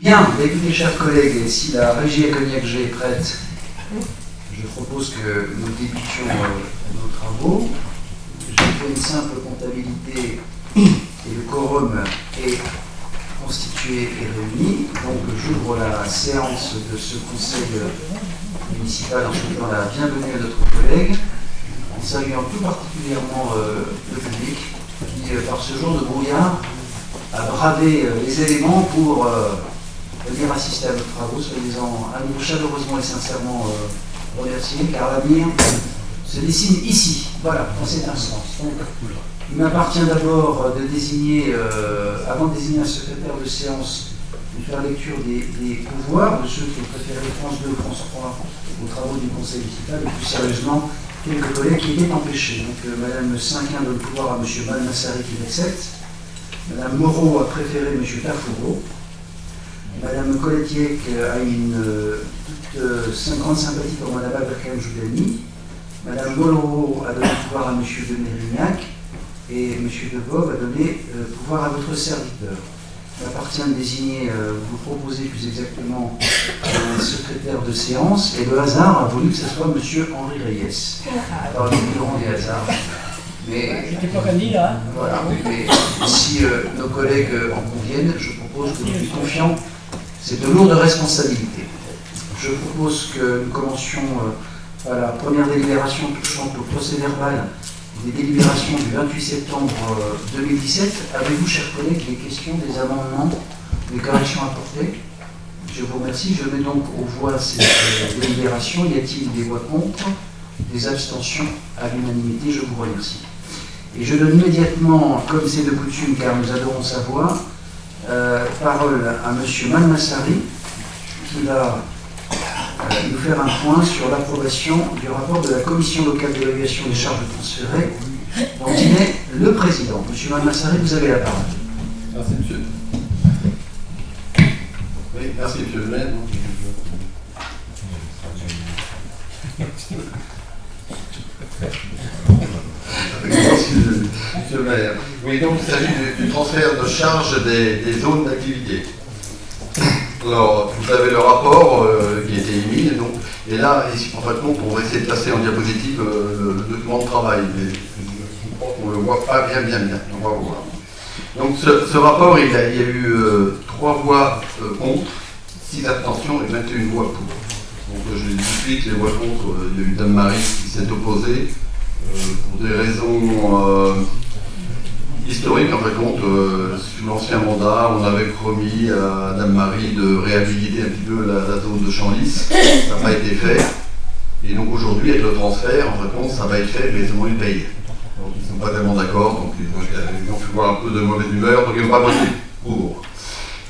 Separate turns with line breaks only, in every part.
Bien, écoutez, chers collègues, si la régie à Cognac-G est prête, je propose que nous débutions nos travaux. J'ai fait une simple comptabilité et le quorum est constitué et réuni. Donc j'ouvre la séance de ce conseil municipal en souhaitant la bienvenue à notre collègue, en saluant tout particulièrement le public qui, par ce jour de brouillard, a bravé les éléments pour venir assister à nos travaux. Soyez-en à nouveau chaleureusement et sincèrement remerciés, car l'avenir se dessine ici, voilà, dans cet instant. Donc, il m'appartient d'abord de désigner, avant de désigner un secrétaire de séance, de faire lecture des pouvoirs de ceux qui ont préféré France 2 ou France 3 aux travaux du conseil municipal, et plus sérieusement, quelques collègues qui étaient empêchés. Donc, Madame Cinquin donne le pouvoir à M. Malmassari qui l'accepte. Madame Moreau a préféré M. Tafouro. Madame Coletiec a une toute grande sympathie pour Madame Aberkan Joudani. Madame Moloro a donné le pouvoir à M. de Mérignac. Et M. Debov a donné le pouvoir à votre serviteur. Il m'appartient de désigner, vous proposer plus exactement un secrétaire de séance, et le hasard a voulu que ce soit M. Henri Reyes. Alors, il y a plus grand des hasards. Mais,
j'étais pas candidat. Hein.
Voilà, mais si nos collègues en conviennent, je propose que nous lui confions cette lourde responsabilité. Je propose que nous commencions à la première délibération touchant au procès-verbal des délibérations du 28 septembre 2017. Avez-vous, chers collègues, des questions, des amendements, des corrections apportées? Je vous remercie. Je mets donc aux voix cette délibération. Y a-t-il des voix contre? Des abstentions? À l'unanimité, je vous remercie. Et je donne immédiatement, comme c'est de coutume, car nous adorons sa voix, parole à M. Malmassari, qui va nous faire un point sur l'approbation du rapport de la commission locale d'évaluation des charges transférées, dont il est le président. M. Malmassari, vous avez la parole.
Merci, monsieur. Oui, merci, monsieur le maire. Monsieur le maire. Oui, donc il s'agit du transfert de charge des zones d'activité. Alors, vous avez le rapport qui a été émis, et là, en fait, on va essayer de passer en diapositive le document de travail, mais je crois qu'on ne le voit pas bien, on va voir. Donc, ce rapport, il y a eu 3 voix contre, 6 abstentions et 21 voix pour. Donc, je explique les voix contre. Il y a eu Dame Marie qui s'est opposée pour des raisons historique, en fait, sur l'ancien mandat, on avait promis à Dame Marie de réhabiliter un petit peu la zone de Chamlis. Ça n'a pas été fait. Et donc aujourd'hui, avec le transfert, en fait, ça va être fait, mais seulement une paye. Donc ils ne sont pas tellement d'accord, donc ils ont fait voir un peu de mauvaise humeur, donc ils n'ont pas voté pour.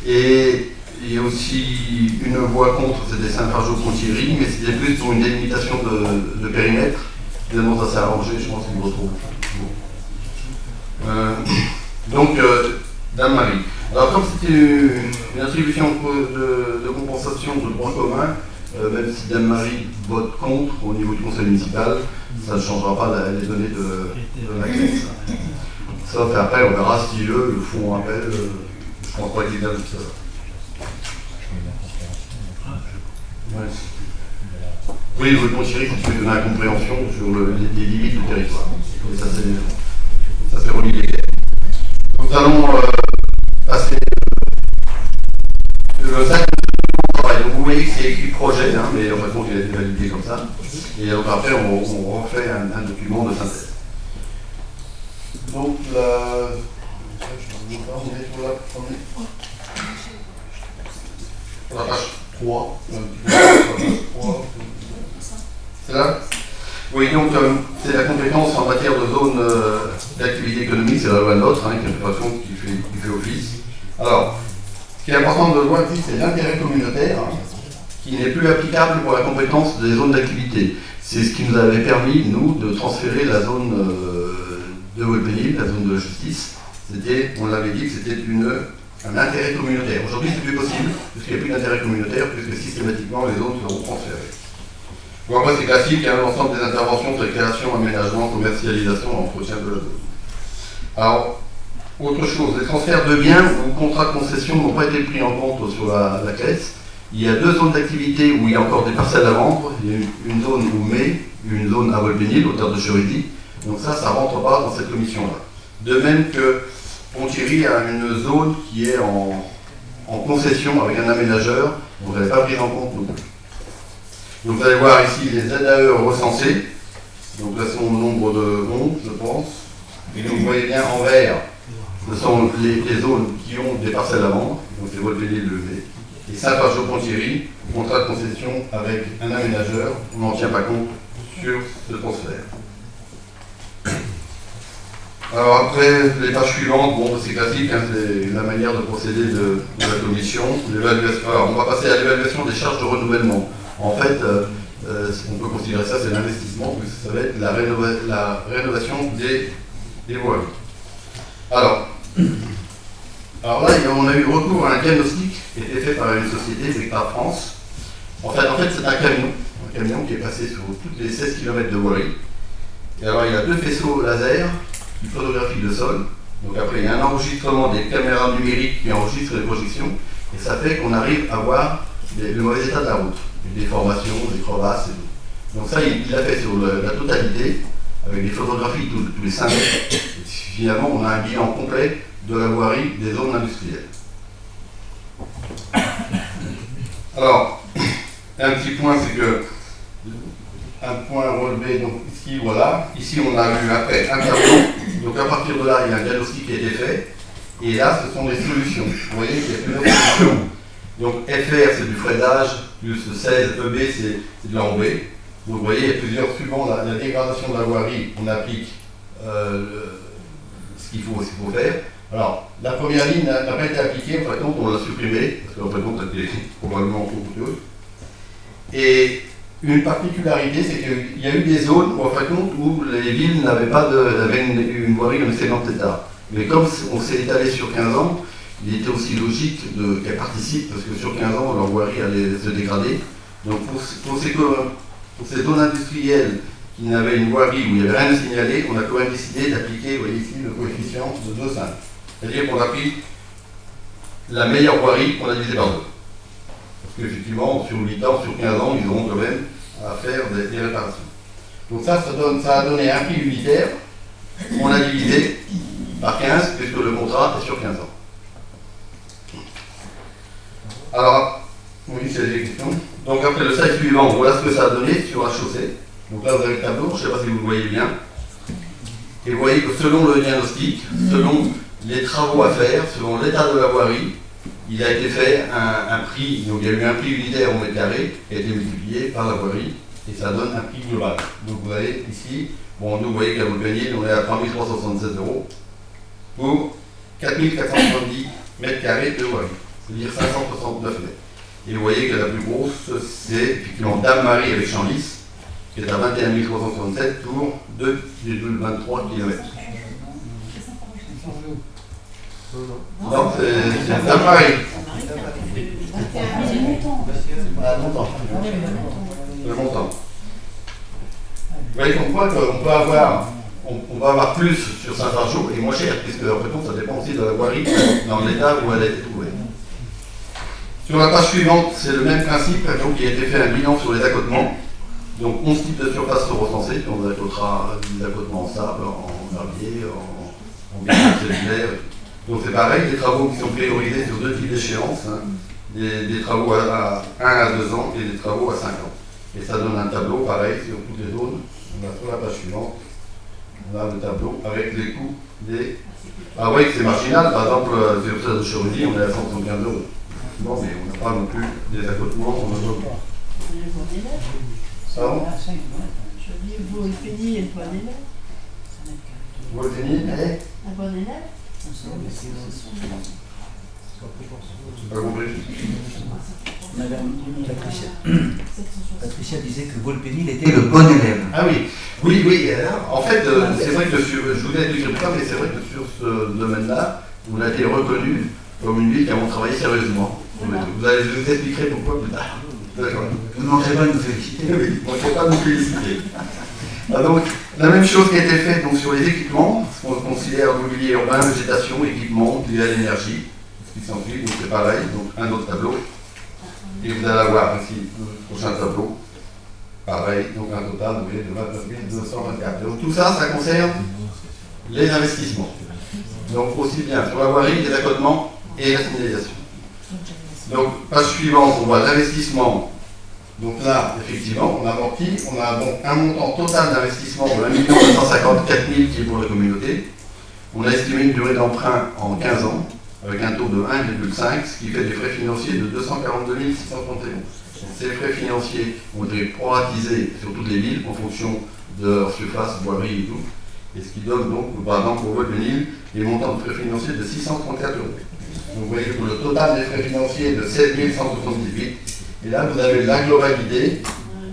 Et il y a aussi une voix contre, c'était Saint-Fargeau-Ponthierry, mais c'était plus pour une délimitation de périmètre. Finalement, ça s'est arrangé, je pense qu'ils me retrouvent. Donc, Dame Marie. Alors, comme c'était une attribution de compensation de droit commun, même si Dame Marie vote contre au niveau du conseil municipal, ça ne changera pas les données de la caisse. Sauf après, on verra si eux le font appel. Je pense pas qu'il y ait bien tout ça. Ouais. Oui, le Ponthierry, c'est celui de la compréhension sur les limites du territoire. Et ça, c'est relié. Nous allons passer le sac de travail. Donc vous voyez que c'est écrit projet, hein, mais en fait, il a été validé comme ça. Et donc après, on refait un document de synthèse. Donc là, je vais on est sur la page 3. C'est là? Oui, donc c'est la compétence en matière de zone d'activité économique, c'est la loi NOTRe, qui est une façon qui fait office. Alors, ce qui est important de voir ici, c'est l'intérêt communautaire, qui n'est plus applicable pour la compétence des zones d'activité. C'est ce qui nous avait permis, nous, de transférer la zone de Volpénil, la zone de la justice. On l'avait dit que c'était un intérêt communautaire. Aujourd'hui, c'est plus possible, puisqu'il n'y a plus d'intérêt communautaire, puisque systématiquement, les zones seront transférées. Bon, après, c'est classique, hein, l'ensemble des interventions de création, aménagement, commercialisation, entretien de la zone. Alors, Autre chose, les transferts de biens ou contrats de concession n'ont pas été pris en compte sur la caisse. Il y a 2 zones d'activité où il y a encore des parcelles à vendre. Il y a une zone où met, une zone à Volpénil, au terre de Cherisy. Donc ça ne rentre pas dans cette commission-là. De même que Ponthierry a une zone qui est en concession avec un aménageur, donc elle n'est pas prise en compte non plus. Donc vous allez voir ici les ZAE recensés. Donc là sont au nombre de 11, je pense. Et donc vous voyez bien en vert, ce sont les zones qui ont des parcelles à vendre. Donc c'est Volpénil, le V. Et Saint-Fargeau-Ponthierry, contrat de concession avec un aménageur, on n'en tient pas compte sur ce transfert. Alors après, les pages suivantes, bon c'est classique, hein, c'est la manière de procéder de la commission. Alors on va passer à l'évaluation des charges de renouvellement. En fait, on peut considérer ça, c'est l'investissement, parce que ça va être la rénovation des voies. Alors là, on a eu recours à un diagnostic qui a été fait par une société, Vecta France. En fait c'est un camion qui est passé sur toutes les 16 km de voirie. Et alors, il y a 2 faisceaux laser qui photographient le sol. Donc après, il y a un enregistrement des caméras numériques qui enregistrent les projections. Et ça fait qu'on arrive à voir le mauvais état de la route. Des déformations, des crevasses et tout. Donc ça, il l'a fait sur la totalité, avec des photographies tous les 5 mètres. Et finalement, on a un bilan complet de la voirie des zones industrielles. Alors, un petit point, c'est que un point relevé, donc ici, voilà. Ici, on a vu après un tableau. Donc à partir de là, il y a un diagnostic qui a été fait. Et là, ce sont des solutions. Vous voyez qu'il y a plusieurs solutions. Donc FR, c'est du freidage, plus 16 EB, c'est de l'enrobé. Donc vous voyez, il y a plusieurs, suivant la dégradation de la voirie, on applique ce qu'il faut faire. Alors, la première ligne n'a pas été appliquée, en fait, donc on l'a supprimée, parce qu'en fait, elle était probablement trop coûteuse. Et une particularité, c'est qu'il y a eu des zones où, en fait, où les villes n'avaient pas avaient une voirie en excellent état. Mais comme on s'est étalé sur 15 ans, il était aussi logique qu'elles participent, parce que sur 15 ans, leur voirie allait se dégrader. Donc pour ces zones industrielles qui n'avaient une voirie où il n'y avait rien à signaler, on a quand même décidé d'appliquer, vous voyez ici, le coefficient de 2,5. C'est-à-dire qu'on a pris la meilleure voirie qu'on a divisée par 2. Parce qu'effectivement, sur 8 ans, sur 15 ans, ils auront quand même à faire des réparations. Donc ça a donné un prix unitaire. On a divisé par 15, puisque le contrat est sur 15 ans. Alors, oui, c'est des questions. Donc après le slide suivant, voilà ce que ça a donné sur la chaussée. Donc là, vous avez le tableau, je ne sais pas si vous le voyez bien. Et vous voyez que selon le diagnostic, selon les travaux à faire, selon l'état de la voirie, il a été fait un prix, donc il y a eu un prix unitaire au mètre carré qui a été multiplié par la voirie, et ça donne un prix global. Donc vous voyez ici, bon, nous vous voyez qu'à Volpénil, on est à 3367 € pour 4470 mètres carrés de voirie, c'est-à-dire 569 mètres. Et vous voyez que la plus grosse, c'est effectivement Dame-Marie avec Chamlis, qui est à 21 367 pour 2,23 km. Non, c'est Dame-Marie. Le montant. Vous voyez qu'on voit qu'on peut avoir, on va avoir plus sur Saint-Fargeau et moins cher, puisque en fait, ça dépend aussi de la voirie dans l'état où elle a été trouvée. Sur la page suivante, c'est le même principe, donc il a été fait un bilan sur les accotements. Donc 11 types de surfaces sont recensés, on accotera des accotements en sable, en herbier, en bilan cellulaire. Donc c'est pareil, des travaux qui sont priorisés sur 2 types d'échéances, hein. Des travaux à 1 à 2 ans et des travaux à 5 ans. Et ça donne un tableau pareil sur toutes les zones. On a sur la page suivante, on a le tableau avec les coûts des... Ah oui, c'est marginal, par exemple, sur ça de Cherisy, on est à 175 €. Bon, mais on n'a pas non plus des accotements, on a d'autres. Pardon ?
Je dis, vous finissez et le bon élève.
Vous le finissez, mais...
Un bon élève.
J'ai pas compris.
Madame Patricia disait que Volpénil était le bon élève.
Ah oui, oui. En fait, c'est vrai que je vous ai expliqué plus tard, mais c'est vrai que sur ce domaine-là, on a été reconnu comme une ville qui a travaillé sérieusement. Vous vous expliquerez pourquoi plus tard. D'accord.
Vous ne manquerez pas de nous féliciter.
Oui, on ne peut pas nous féliciter. Ah donc, La même chose qui a été faite donc, sur les équipements, ce qu'on considère mobilier urbain, végétation, équipement, lié à l'énergie, ce qui s'ensuit, donc c'est pareil, donc un autre tableau. Et vous allez avoir ici le prochain tableau, pareil, donc un total vous voyez, de 29 224. Donc tout ça, ça concerne les investissements. Donc aussi bien sur la voirie, les accotements et la signalisation. Donc page suivante, on voit l'investissement. Donc là, effectivement, on amortit, on a donc un montant total d'investissement de 1 254 000 qui est pour la communauté. On a estimé une durée d'emprunt en 15 ans, avec un taux de 1,5, ce qui fait des frais financiers de 242 631. Ces frais financiers ont été proratisés sur toutes les villes en fonction de leur surface, voirie et tout, et ce qui donne donc, par exemple, pour Vaud-le-Nil, des montants de frais financiers de 634 €. Donc vous voyez que pour le total des frais financiers de 7 178, et là vous avez la globalité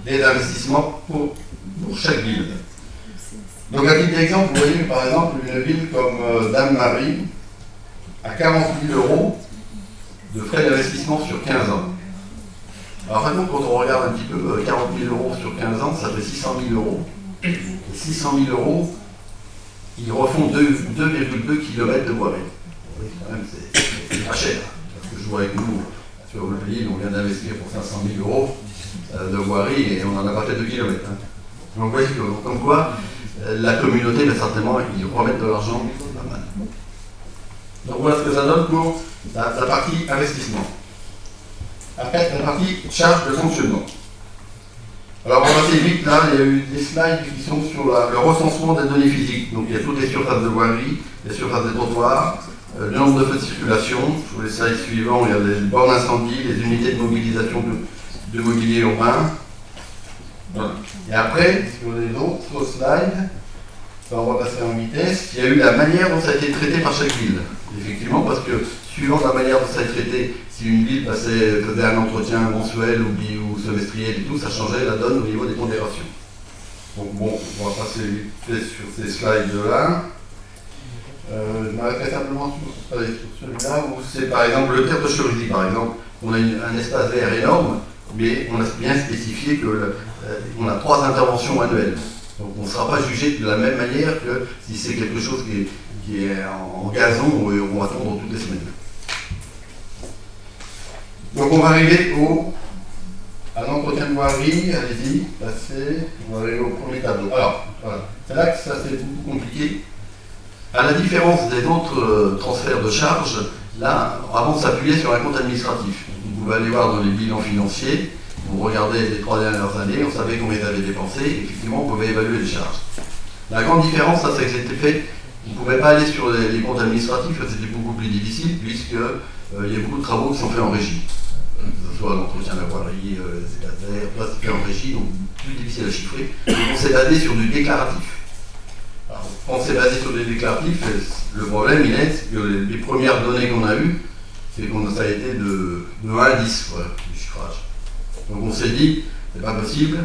des investissements pour chaque ville. Donc à titre d'exemple, vous voyez que par exemple une ville comme Dame-Marie a 40 000 € de frais d'investissement sur 15 ans. Alors vraiment, quand on regarde un petit peu, 40 000 € sur 15 ans, ça fait 600 000 €. Et 600 000 €, ils refont 2,2 km de voirie. Quand même, c'est pas cher. Parce que je vois avec nous, sur Vaud-le-Nil, on vient d'investir pour 500 000 € de voirie et on n'en a pas fait 2 km. Donc vous voyez, comme quoi, la communauté, va certainement, ils remettent de l'argent, pas mal. Donc voilà ce que ça donne pour la partie investissement. Après, la partie charge de fonctionnement. Alors, on va assez vite, là, il y a eu des slides qui sont sur le recensement des données physiques. Donc, il y a toutes les surfaces de voirie, les surfaces des trottoirs, le nombre de feux de circulation. Sur les slides suivants, il y a les bornes incendie, les unités de mobilisation de mobilier urbain. Voilà. Et après, sur les autres slides, on va passer en vitesse, il y a eu la manière dont ça a été traité par chaque ville. Effectivement, parce que suivant la manière dont ça a été traité, si une ville faisait un entretien mensuel ou semestriel et tout, ça changeait la donne au niveau des pondérations. Donc bon, on va passer vite fait sur ces slides-là. Je m'arrêterai simplement sur celui-là, où c'est par exemple le théâtre de chirurgie, par exemple. On a un espace vert énorme, mais on a bien spécifié qu'on a 3 interventions annuelles. Donc on ne sera pas jugé de la même manière que si c'est quelque chose qui est en gazon où on va tondre toutes les semaines. Donc on va arriver à l'entretien de voirie, allez-y, passez, on va arriver au premier tableau. Alors, voilà, c'est là que ça c'est beaucoup compliqué. À la différence des autres transferts de charges, là, avant on s'appuyait sur un compte administratif. Vous pouvez aller voir dans les bilans financiers, vous regardez les 3 dernières années, on savait combien ils avaient dépensé, et effectivement on pouvait évaluer les charges. La grande différence, ça, c'est que c'était fait, on ne pouvait pas aller sur les comptes administratifs, c'était beaucoup plus difficile, puisqu'il y a beaucoup de travaux qui sont faits en régie. Que ce soit l'entretien de la voirie, les éclatères, tout ça c'est fait en régie, donc plus difficile à chiffrer. Donc on s'est basé sur du déclaratif. Alors, quand on s'est basé sur des déclaratifs, le problème il est que les premières données qu'on a eues, c'est qu'on ça a été de 1 à 10, voilà, du chiffrage. Donc on s'est dit, c'est pas possible,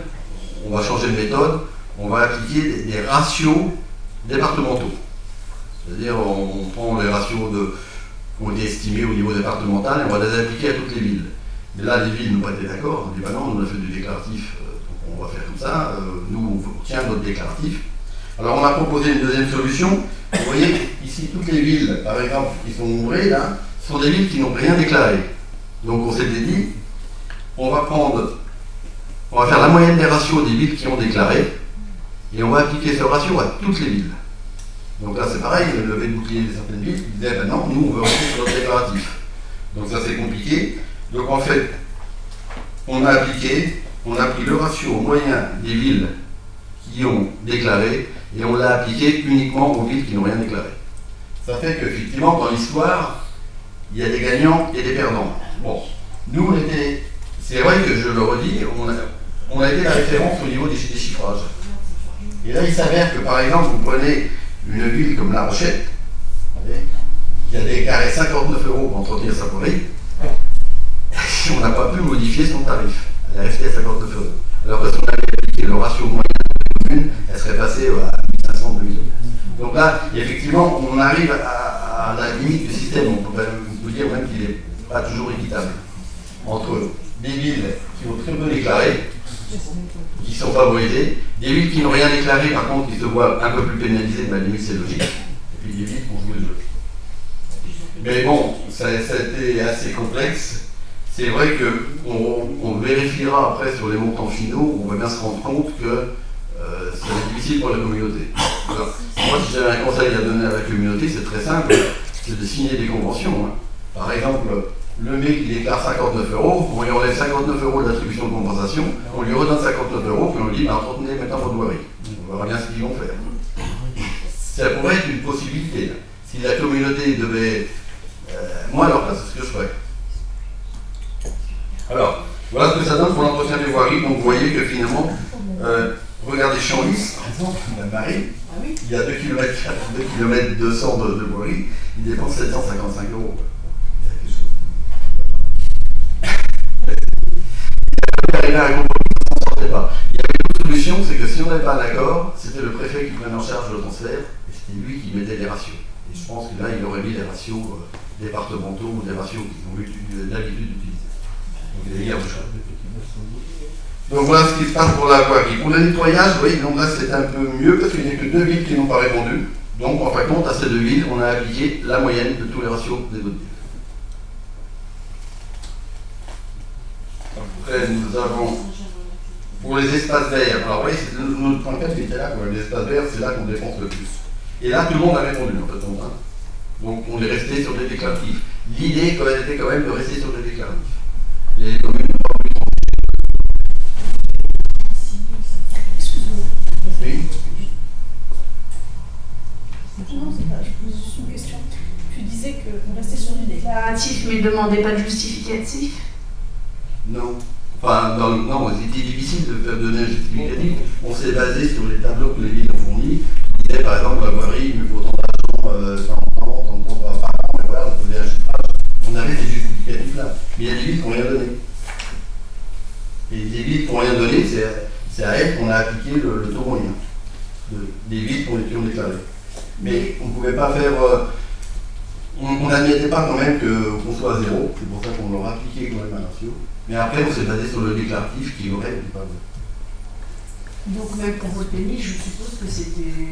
on va changer de méthode, on va appliquer des ratios départementaux. C'est-à-dire on prend les ratios qui ont été estimés au niveau départemental et on va les appliquer à toutes les villes. Mais là, les villes n'ont pas été d'accord, on dit bah non, on a fait du déclaratif, donc on va faire comme ça, nous on tient notre déclaratif. Alors on a proposé une deuxième solution. Vous voyez, ici, toutes les villes, par exemple, qui sont ouvrées, là, sont des villes qui n'ont rien déclaré. Donc on s'était dit, on va faire la moyenne des ratios des villes qui ont déclaré, et on va appliquer ce ratio à toutes les villes. Donc là c'est pareil, le lever de bouclier de certaines villes qui disaient, ben non, nous on veut rester sur notre déclaratif. Donc ça c'est compliqué. Donc en fait, on a pris le ratio moyen des villes qui ont déclaré, et on l'a appliqué uniquement aux villes qui n'ont rien déclaré. Ça fait qu'effectivement, dans l'histoire, il y a des gagnants et des perdants. Bon, nous, c'est vrai que je le redis, on a été la référence au niveau des chiffrages. Et là, il s'avère que, par exemple, vous prenez une ville comme La Rochette, qui a déclaré 59 € pour entretenir sa voirie, on n'a pas pu modifier son tarif. Elle est restée à 59 €. Alors que si on avait appliqué le ratio moyen de la commune, elle serait passée à 1500 2000 €. Donc là, effectivement, on arrive à la limite du système. On peut dire même qu'il n'est pas toujours équitable. Entre des villes qui ont très peu déclaré, qui qui sont favorisées. Des villes qui n'ont rien déclaré, par contre, qui se voient un peu plus pénalisées, mais à la limite c'est logique. Et puis des villes qui ont joué le jeu. Mais bon, ça a été assez complexe. C'est vrai qu'on vérifiera après sur les montants finaux, on va bien se rendre compte que ça va être difficile pour la communauté. Alors, moi, si j'avais un conseil à donner à la communauté, c'est très simple, c'est de signer des conventions. Hein. Par exemple, le mec il déclare 59 €, on lui enlève 59 € d'attribution de compensation, on lui redonne 59 €, puis on lui dit entretenez maintenant votre voirie. On verra bien ce qu'ils vont faire. Ça pourrait être une possibilité. Là. Si la communauté devait. Moi, alors là, c'est ce que je ferais. Alors, voilà ce que ça donne pour l'entretien des voiries. Donc, vous voyez que finalement, regardez Chamlis, par exemple, la marée, il y a 2 km 200 de voirie, il dépense 755 €. Il y avait un compromis, on ne sortait pas. Il y avait une autre solution, c'est que si on n'avait pas un accord, c'était le préfet qui prenait en charge le transfert, et c'était lui qui mettait les ratios. Et je pense que là, il aurait mis les ratios départementaux ou des ratios qu'ils ont l'habitude d'utiliser. Donc les guerres de choix. Donc voilà ce qui se passe pour la voirie. Pour le nettoyage, oui, donc là c'est un peu mieux parce qu'il n'y a que 2 villes qui n'ont pas répondu. Donc en fin de compte, à ces 2 villes, on a appliqué la moyenne de tous les ratios des autres villes. Après, nous avons pour les espaces verts. Alors oui, c'est notre point 4 qui était là, quoi. Les espaces verts, c'est là qu'on dépense le plus. Et là, tout le monde a répondu en fait. Donc on est resté sur des déclaratifs. L'idée était quand même de rester sur des déclaratifs. Les communes n'ont pas voulu.
Excuse-moi.
Oui.
Non, c'est pas. Je pose juste une question. Tu disais qu'on restait sur du déclaratif, mais ne demandait pas de justificatif.
Non. Enfin, non, c'était difficile de faire donner un justificatif. On s'est basé sur les tableaux que les villes ont fournis. Il disait par exemple, la voirie, il me faut tant d'argent, tant de temps par an, et voilà, on faisait un chiffrage. On avait des justificatifs là. Mais il y a des villes qui n'ont rien donné. Et des villes qui n'ont rien donné, c'est à elles qu'on a appliqué le taux moyen. Des villes qui ont déclaré. Mais on ne pouvait pas faire. On n'admettait pas quand même qu'on soit à zéro. C'est pour ça qu'on leur a appliqué quand même un ratio. Mais après, on s'est basé sur le déclaratif qui aurait été pas bon.
Donc même pour votre pays, je suppose que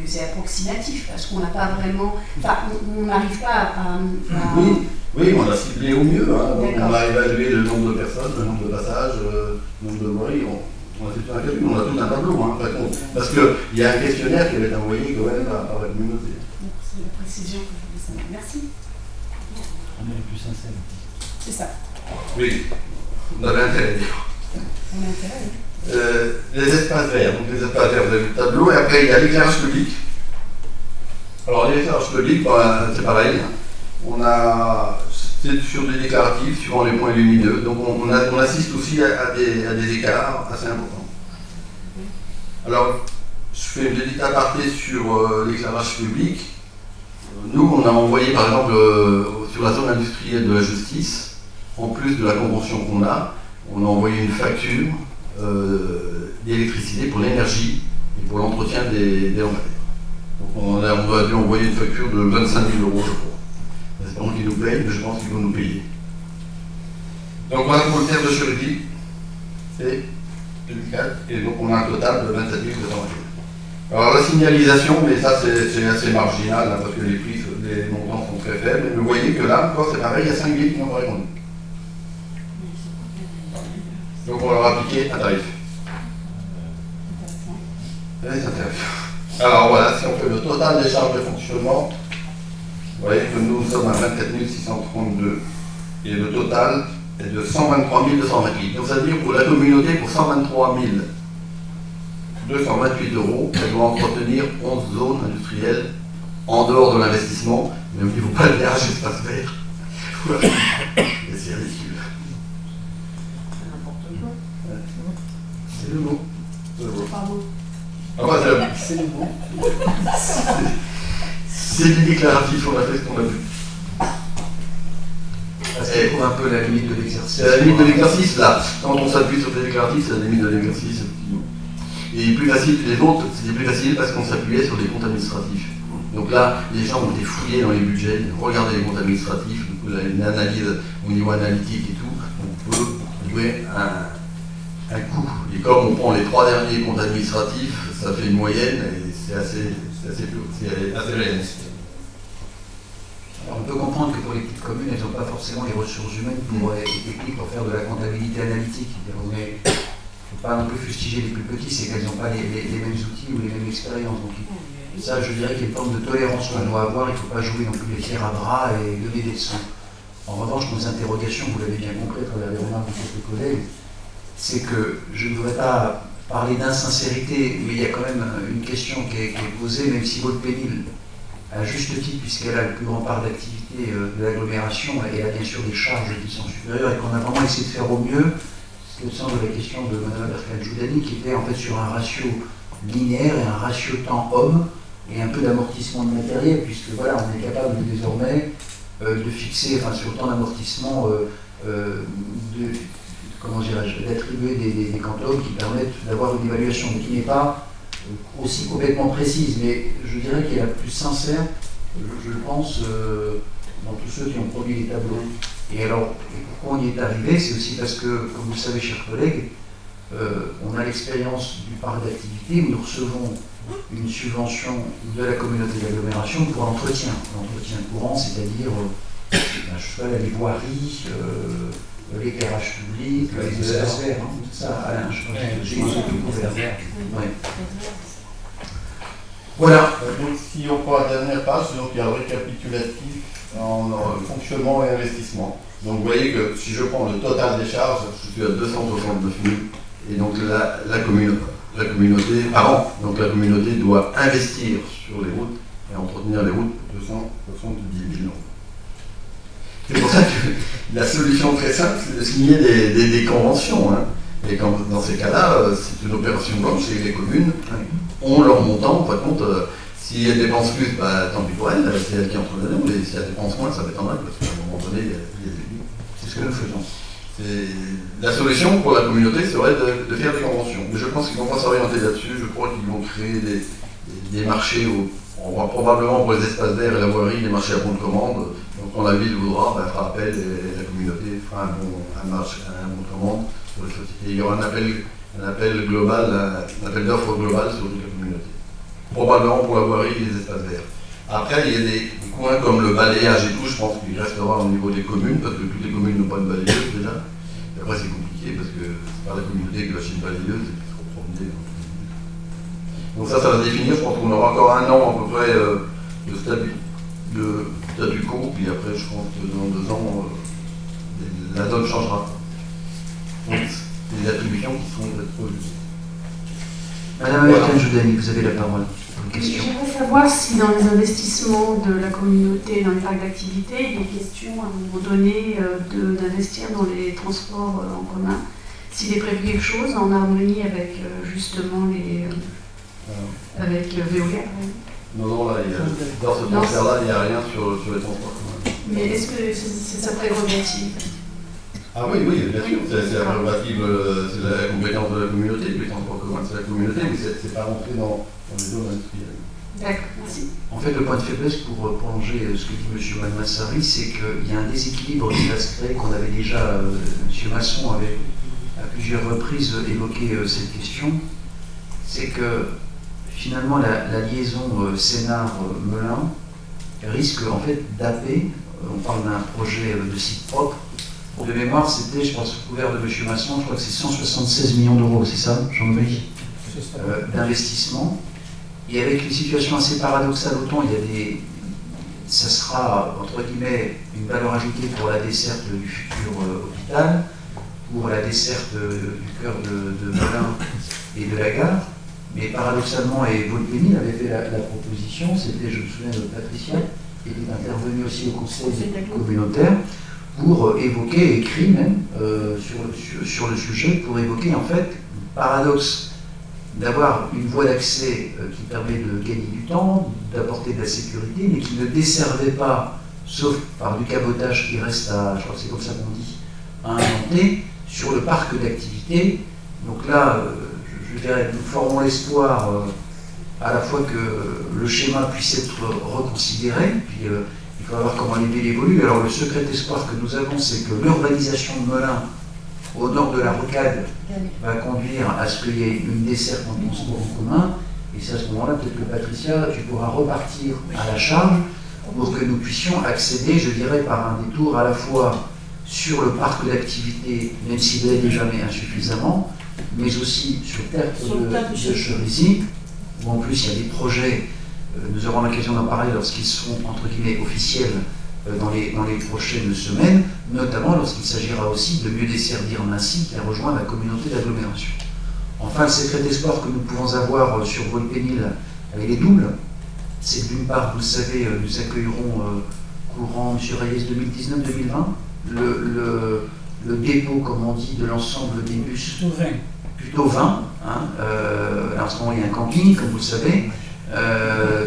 c'est approximatif, parce qu'on n'a pas vraiment... Enfin, on n'arrive pas à...
Oui, on a ciblé au mieux. Hein. Donc, on a évalué le nombre de personnes, le nombre de passages, le nombre de voiries. On a fait tout un calcul, on a tout un tableau. Hein, parce qu'il y a un questionnaire qui avait été envoyé quand même par la communauté.
C'est la précision que je voulais savoir. Merci.
On est plus sincère.
C'est ça.
Oui, on avait intérêt.
On a intérêt, oui.
Les espaces verts. Donc les espaces verts, vous avez le tableau. Et après, il y a l'éclairage public. Alors l'éclairage public, c'est pareil. C'est sur des déclaratifs, suivant les points lumineux. Donc on assiste aussi à des écarts assez importants. Alors, je fais une petite aparté sur l'éclairage public. Nous, on a envoyé par exemple sur la zone industrielle de la justice, en plus de la convention qu'on a, on a envoyé une facture d'électricité pour l'énergie et pour l'entretien des lampadaires. Donc on a dû envoyer une facture de 25 000 €, je crois. Espérons qu'ils nous payent, mais je pense qu'ils vont nous payer. Donc voilà pour le terme de Chevretis, c'est 2004, et donc on a un total de 27 221. Alors la signalisation, mais ça c'est assez marginal, hein, parce que les montants sont très faibles, mais vous voyez que là, encore c'est pareil, il y a 5 villes qui n'ont pas répondu. Donc on leur a appliqué un tarif. Oui, c'est intéressant. Alors voilà, si on fait le total des charges de fonctionnement, vous voyez que nous sommes à 24 632 et le total est de 123 228. Donc ça veut dire pour la communauté, pour 123 228 €, elle doit entretenir 11 zones industrielles en dehors de l'investissement, mais au niveau balnéage, espace vert. Et c'est ridicule. C'est le mot.
Bravo.
C'est le mot. C'est du déclaratif, on a fait ce qu'on a vu.
C'est un peu la limite de l'exercice.
C'est la limite de l'exercice, là. Quand on s'appuie sur des déclaratifs, c'est la limite de l'exercice. Et plus facile que les autres, c'était plus facile parce qu'on s'appuyait sur les comptes administratifs. Donc là, les gens ont été fouillés dans les budgets, regardez les comptes administratifs, une analyse au niveau analytique et tout. On peut trouver un coût. Et comme on prend les 3 derniers comptes administratifs, ça fait une moyenne et c'est assez réaliste.
Alors, on peut comprendre que pour les petites communes, elles n'ont pas forcément les ressources humaines et techniques pour faire de la comptabilité analytique. Mais il ne faut pas non plus fustiger les plus petits, c'est qu'elles n'ont pas les mêmes outils ou les mêmes expériences. Donc, ça, je dirais qu'il y a une forme de tolérance qu'on doit avoir. Il ne faut pas jouer non plus les tiers à bras et donner des leçons. En revanche, nos interrogations, vous l'avez bien compris à travers les remarques de quelques collègues, c'est que je ne voudrais pas parler d'insincérité, mais il y a quand même une question qui est posée, même si Vaud-Pénil, à juste titre, puisqu'elle a le plus grand part d'activité de l'agglomération, elle a bien sûr des charges qui sont supérieures et qu'on a vraiment essayé de faire au mieux. C'est le sens de la question de Mme Berkane-Joudani, qui était en fait sur un ratio linéaire et un ratio temps-homme et un peu d'amortissement de matériel, puisque voilà, on est capable désormais de fixer, enfin sur le temps d'amortissement, d'attribuer des quantums qui permettent d'avoir une évaluation, mais qui n'est pas aussi complètement précise, mais je dirais qu'elle est la plus sincère, je pense, dans tous ceux qui ont produit les tableaux. Et alors, pourquoi on y est arrivé? C'est aussi parce que, comme vous le savez, chers collègues, on a l'expérience du parc d'activité où nous recevons une subvention de la communauté d'agglomération pour l'entretien courant, c'est-à-dire je sais pas, les voiries, l'éclairage public, les espaces verts, hein, tout ça, Alain, je pense que j'ai ouais. Voilà.
Donc si on prend la dernière page, donc il y a le récapitulatif en fonctionnement et investissement. Donc vous voyez que si je prends le total des charges, je suis à 269 000 et donc la communauté, par an, donc la communauté doit investir sur les routes et entretenir les routes pour 270 000 €. C'est pour ça que la solution très simple, c'est de signer des conventions. Hein. Et dans ces cas-là, c'est une opération blanche et les communes ont leur montant. En fin de compte, si elles dépensent plus, bah, tant pis pour elles, c'est elles qui entrent dedans. Mais si elles dépensent moins, ça m'étonnerait parce qu'à un moment donné, c'est ce que nous faisons. La solution pour la communauté serait de faire des conventions. Mais je pense qu'ils vont pas s'orienter là-dessus. Je crois qu'ils vont créer des marchés on va probablement pour les espaces verts et la voirie, des marchés à bon de commande. Donc quand la ville voudra, fera appel et la communauté fera un bon de commande sur les sociétés. Il y aura un appel global, un appel d'offres global sur toute la communauté. Probablement pour la voirie et les espaces verts. Après, il y a des coins comme le balayage et tout, je pense qu'il restera au niveau des communes, parce que toutes les communes n'ont pas de balayeuse déjà. Et après, c'est compliqué parce que c'est pas la communauté qui va acheter une balayeuse et qu'il faut promener. Donc ça va se définir. Je pense qu'on aura encore un an à peu près de statu quo, puis après, je pense que dans 2 ans, la donne changera. Donc, c'est des attributions qui sont prévues.
Madame Berkane-Joudani, vous avez la parole. Question.
J'aimerais savoir si dans les investissements de la communauté, dans les parcs d'activité, il est question à un moment donné d'investir dans les transports en commun, s'il est prévu quelque chose en harmonie avec justement avec Veolia.
Non, là, dans ce transfert-là, il n'y a rien sur les transports communs.
Mais est-ce que c'est sa prérogative?
Ah oui, bien sûr, c'est la prérogative, c'est la compétence de la communauté, les transports communs, c'est la communauté, mais c'est pas rentré dans les zones industrielles.
D'accord, merci.
En fait, le point de faiblesse, pour prolonger ce que dit M. Malmassari, c'est qu'il y a un déséquilibre qui va se créer, qu'on avait déjà, M. Masson avait à plusieurs reprises évoqué cette question, c'est que finalement la liaison Sénart-Melun risque en fait d'apper, on parle d'un projet de site propre. De mémoire, c'était, je pense, couvert de M. Masson, je crois que c'est 176 millions d'euros, c'est ça, Jean-Louis, d'investissement. Et avec une situation assez paradoxale, autant il y a ça sera, entre guillemets, une valeur ajoutée pour la desserte du futur hôpital, pour la desserte du cœur de Melun et de la gare. Mais paradoxalement, et Vaud-Pénil avait fait la proposition, c'était, je me souviens de Patricia, qui était intervenue aussi au conseil communautaire, pour évoquer, écrit même, sur le sujet, pour évoquer en fait le paradoxe d'avoir une voie d'accès qui permet de gagner du temps, d'apporter de la sécurité, mais qui ne desservait pas, sauf par du cabotage qui reste à, je crois que c'est comme ça qu'on dit, à inventer, sur le parc d'activité. Donc là, je dirais, nous formons l'espoir à la fois que le schéma puisse être reconsidéré, puis il faut voir comment les villes évoluent. Alors le secret espoir que nous avons, c'est que l'urbanisation de Melun au nord de la rocade va conduire à ce qu'il y ait une desserte en transport en commun. Et c'est à ce moment-là, peut-être que Patricia, tu pourras repartir à la charge pour que nous puissions accéder, je dirais, par un détour à la fois sur le parc d'activités, même s'il l'est déjà mais insuffisamment, mais aussi sur terre de Cherisy, où en plus il y a des projets, nous aurons l'occasion d'en parler lorsqu'ils seront entre guillemets officiels dans les prochaines semaines, notamment lorsqu'il s'agira aussi de mieux desservir Nancy qui a rejoint la communauté d'agglomération. Enfin, le secret d'espoir que nous pouvons avoir sur Volpénil, il est double. C'est d'une part, vous le savez, nous accueillerons courant, M. Reyes, 2019-2020, le dépôt, comme on dit, de l'ensemble des bus. Plutôt 20. Hein, en ce moment, il y a un camping, comme vous le savez,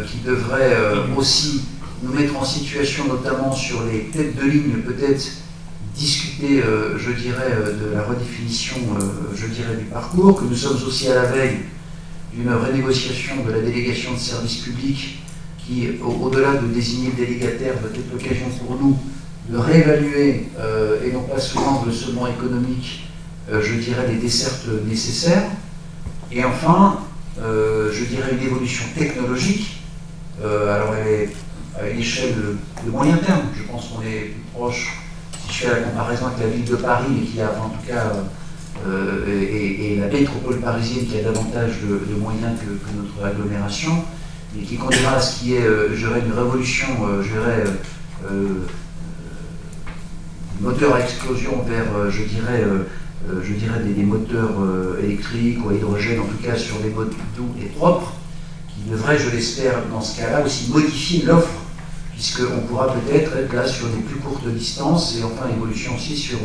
qui devrait aussi nous mettre en situation, notamment sur les têtes de ligne, peut-être discuter, je dirais, de la redéfinition, je dirais, du parcours, que nous sommes aussi à la veille d'une renégociation de la délégation de service public qui, au-delà de désigner le délégataire, doit être l'occasion pour nous de réévaluer, et non pas sous l'angle seulement économique, je dirais, les dessertes nécessaires. Et enfin, je dirais, une évolution technologique. Alors, elle est à une échelle de moyen terme. Je pense qu'on est plus proche, si je fais la comparaison avec la ville de Paris, mais qui a en tout cas, et la métropole parisienne qui a davantage de moyens que notre agglomération, et qui conduira à ce qui est, je dirais, une révolution, je dirais, moteur à explosion vers, je dirais, des moteurs électriques ou à hydrogène, en tout cas sur des modes doux et propres, qui devrait, je l'espère, dans ce cas-là, aussi modifier l'offre, puisqu'on pourra peut-être être là sur des plus courtes distances, et enfin évolution aussi sur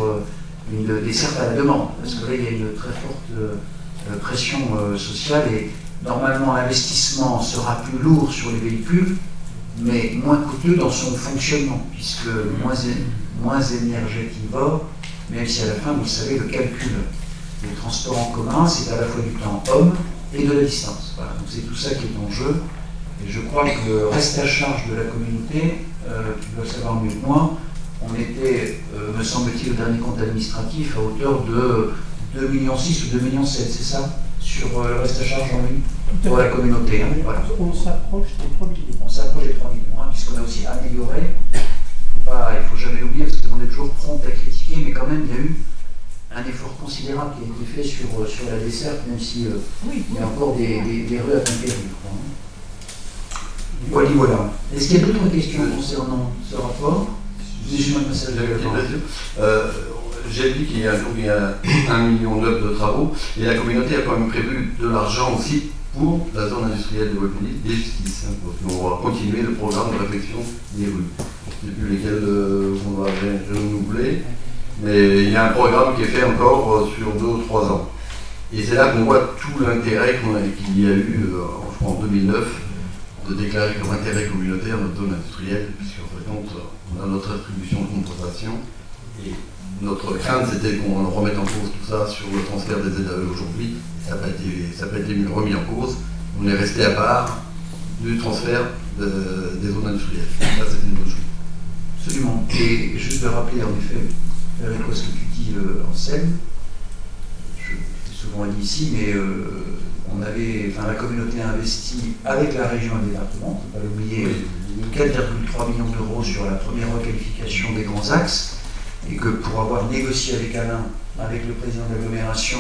une desserte à la demande, parce que là, il y a une très forte pression sociale, et normalement, l'investissement sera plus lourd sur les véhicules, mais moins coûteux dans son fonctionnement, puisque moins énergétivore, même si à la fin, vous le savez, le calcul des transports en commun, c'est à la fois du temps homme et de la distance. Voilà. Donc c'est tout ça qui est en jeu. Et je crois que reste à charge de la communauté, qui doit savoir mieux que moi, on était, me semble-t-il, au dernier compte administratif à hauteur de 2,6 millions ou 2,7 millions, c'est ça, sur le reste à charge en lui, pour la communauté. Hein, voilà.
On s'approche des 3 millions.
On s'approche des 3 millions, hein, puisqu'on a aussi amélioré. Il ne faut jamais l'oublier, parce qu'on est toujours prompt à critiquer, mais quand même, il y a eu un effort considérable qui a été fait sur la desserte, même si il y a encore des rues à conquérir. Voilà. Est-ce qu'il y a d'autres questions concernant ce rapport?
J'ai dit qu'il y a 1,9 million de travaux, et la communauté a quand même prévu de l'argent aussi pour la zone industrielle de Volpénil, des justices. On va continuer le programme de réflexion des rues. Je ne sais plus lesquelles on va renouveler, mais il y a un programme qui est fait encore sur 2 ou 3 ans. Et c'est là qu'on voit tout l'intérêt qu'il y a eu en 2009 de déclarer comme intérêt communautaire notre zone industrielle, puisqu'en fait, on a notre attribution de compensation. Et notre crainte, c'était qu'on remette en cause tout ça sur le transfert des ZAE aujourd'hui. Ça n'a pas été remis en cause. On est resté à part du transfert des zones industrielles. Ça, c'est une bonne chose.
Absolument. Et juste de rappeler, en effet, avec ce que tu dis, Anselme, je l'ai souvent dit ici, mais la communauté a investi avec la région et le département, il ne faut pas l'oublier, 4,3 millions d'euros sur la première requalification des grands axes, et que pour avoir négocié avec Alain, avec le président de l'agglomération,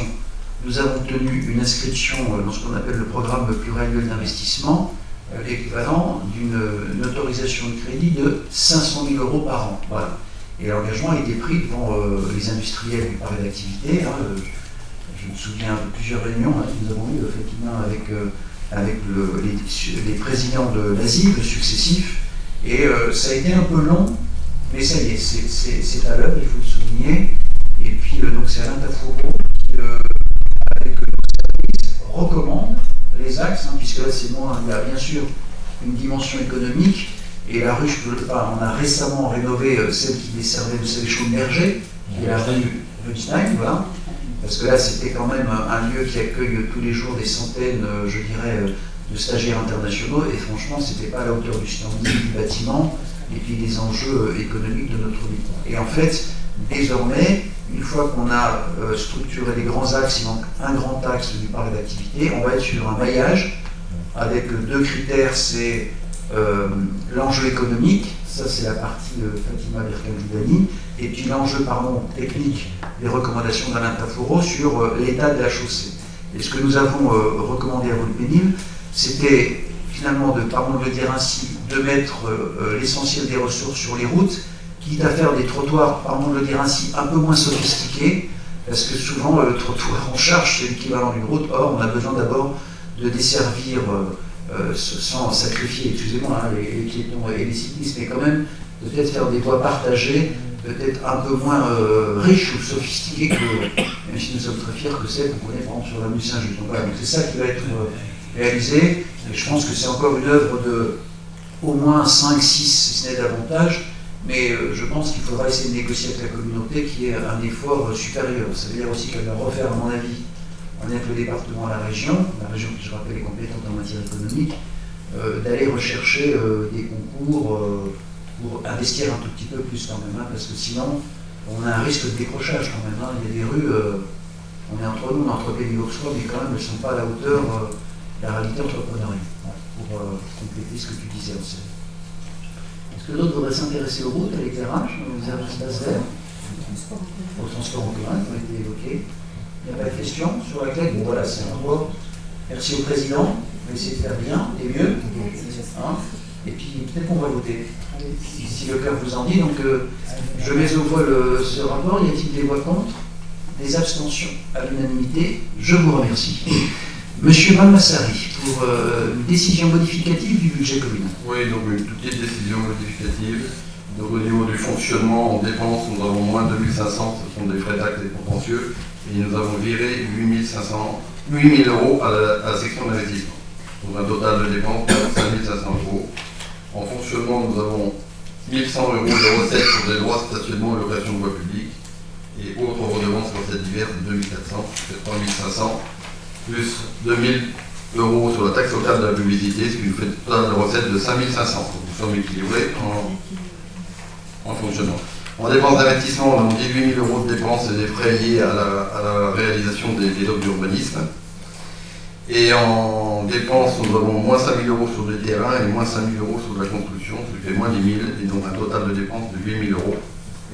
nous avons tenu une inscription dans ce qu'on appelle le programme pluriannuel d'investissement, l'équivalent d'une autorisation de crédit de 500 000 euros par an. Voilà. Et l'engagement a été pris devant les industriels du parc d'activité. Je me souviens de plusieurs réunions que nous avons eues effectivement avec les présidents de l'ASIV successifs. Et ça a été un peu long, mais ça y est, c'est à l'œuvre, il faut le souligner. Et puis donc c'est Alain Tafoureau qui, avec nos services, recommande les axes, puisque là c'est moi, il y a bien sûr une dimension économique. Et la rue, on a récemment rénové celle qui desservait, vous savez, Schlumberger, qui est la rue Stein, voilà. Parce que là, c'était quand même un lieu qui accueille tous les jours des centaines, je dirais, de stagiaires internationaux. Et franchement, c'était pas à la hauteur du standing du bâtiment et puis des enjeux économiques de notre ville. Et en fait, désormais, une fois qu'on a structuré les grands axes, il manque un grand axe du parc d'activité, on va être sur un maillage avec deux critères, c'est l'enjeu économique, ça c'est la partie Fatima Berkaloudani, et puis l'enjeu technique des recommandations d'Alain Tafouro sur l'état de la chaussée. Et ce que nous avons recommandé à Volpénil, c'était finalement, pardon de le dire ainsi, de mettre l'essentiel des ressources sur les routes, quitte à faire des trottoirs, pardon de le dire ainsi, un peu moins sophistiqués, parce que souvent le trottoir en charge c'est l'équivalent d'une route. Or, on a besoin d'abord de desservir sans sacrifier, excusez-moi, hein, les piétons et les cyclistes, mais quand même peut-être faire des voies partagées, peut-être un peu moins riches ou sophistiquées que, même si nous sommes très fiers que celles qu'on connaît par exemple sur l'avenue Saint-Just. Donc voilà, donc c'est ça qui va être réalisé, et je pense que c'est encore une œuvre de au moins 5, 6, si ce n'est davantage, mais je pense qu'il faudra essayer de négocier avec la communauté qui est un effort supérieur. Ça veut dire aussi qu'elle va refaire, à mon avis, on est avec le département à la région qui, je rappelle, est compétente en matière économique, d'aller rechercher des concours pour investir un tout petit peu plus quand même, hein, parce que sinon, on a un risque de décrochage quand même. Hein. Il y a des rues, on est entre nous, entre Pays d'Auxerre, mais quand même, elles ne sont pas à la hauteur de la réalité entrepreneuriale, pour compléter ce que tu disais aussi. Est-ce que d'autres voudraient s'intéresser aux routes, à l'éclairage, aux espaces verts, au transport en commun qui ont été évoqués? Il n'y a pas de questions sur la clé? Bon voilà, c'est un rapport. Merci au président, on va essayer de faire bien et mieux. Hein, et puis peut-être qu'on va voter, si le cœur vous en dit. Donc je mets au voie ce rapport. Y a-t-il des voix contre? Des abstentions à l'unanimité? Je vous remercie. Monsieur Malmassari, pour une décision modificative du budget communal.
Oui, donc une toute petite décision modificative. Donc au niveau du fonctionnement, en dépenses, nous avons moins 2500, ce sont des frais d'actes et contentieux, et nous avons viré 8 000 euros à la section d'investissement. Donc un total de dépenses de 5 500 euros. En fonctionnement, nous avons 1 100 euros de recettes sur des droits de stationnement et location de voies publiques, et autres redevances recettes diverses de 2 400, c'est 3 500, plus 2 000 euros sur la taxe locale de la publicité, ce qui nous fait un total de recettes de 5 500. Donc nous sommes équilibrés en fonctionnement. En dépenses d'investissement, on a 18 000 euros de dépenses et des frais liés à la réalisation des blocs d'urbanisme. Et en dépenses, nous avons moins 5 000 euros sur les terrains et moins 5 000 euros sur la construction, ce qui fait moins 10 000, et donc un total de dépenses de 8 000 euros.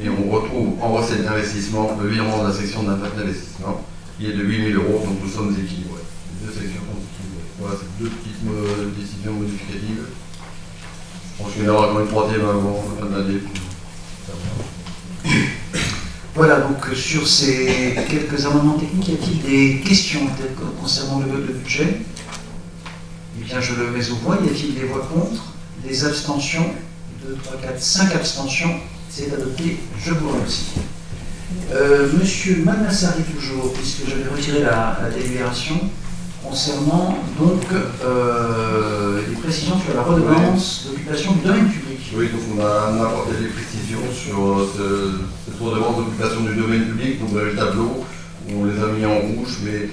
Et on retrouve en recette d'investissement le virement de la section d'investissement, qui est de 8 000 euros, donc nous sommes équilibrés. Les deux sections sont équilibrées. Voilà, c'est deux petites décisions modificatives. Je pense qu'il y en aura encore une troisième avant la fin de l'année.
Voilà, donc sur ces quelques amendements techniques, y a-t-il des questions concernant le vote de budget? Eh bien, je le mets au voie. Y a-t-il des voix contre? Des abstentions? 2, 3, 4, 5 abstentions. C'est adopté. Je vous remercie. Monsieur Malmassari, toujours, puisque j'avais retiré la délibération, concernant donc des précisions sur la redevance d'occupation du domaine public.
Oui, donc on a apporté des précisions sur cette redevance d'occupation du domaine public. Donc vous avez le tableau, on les a mis en rouge, mais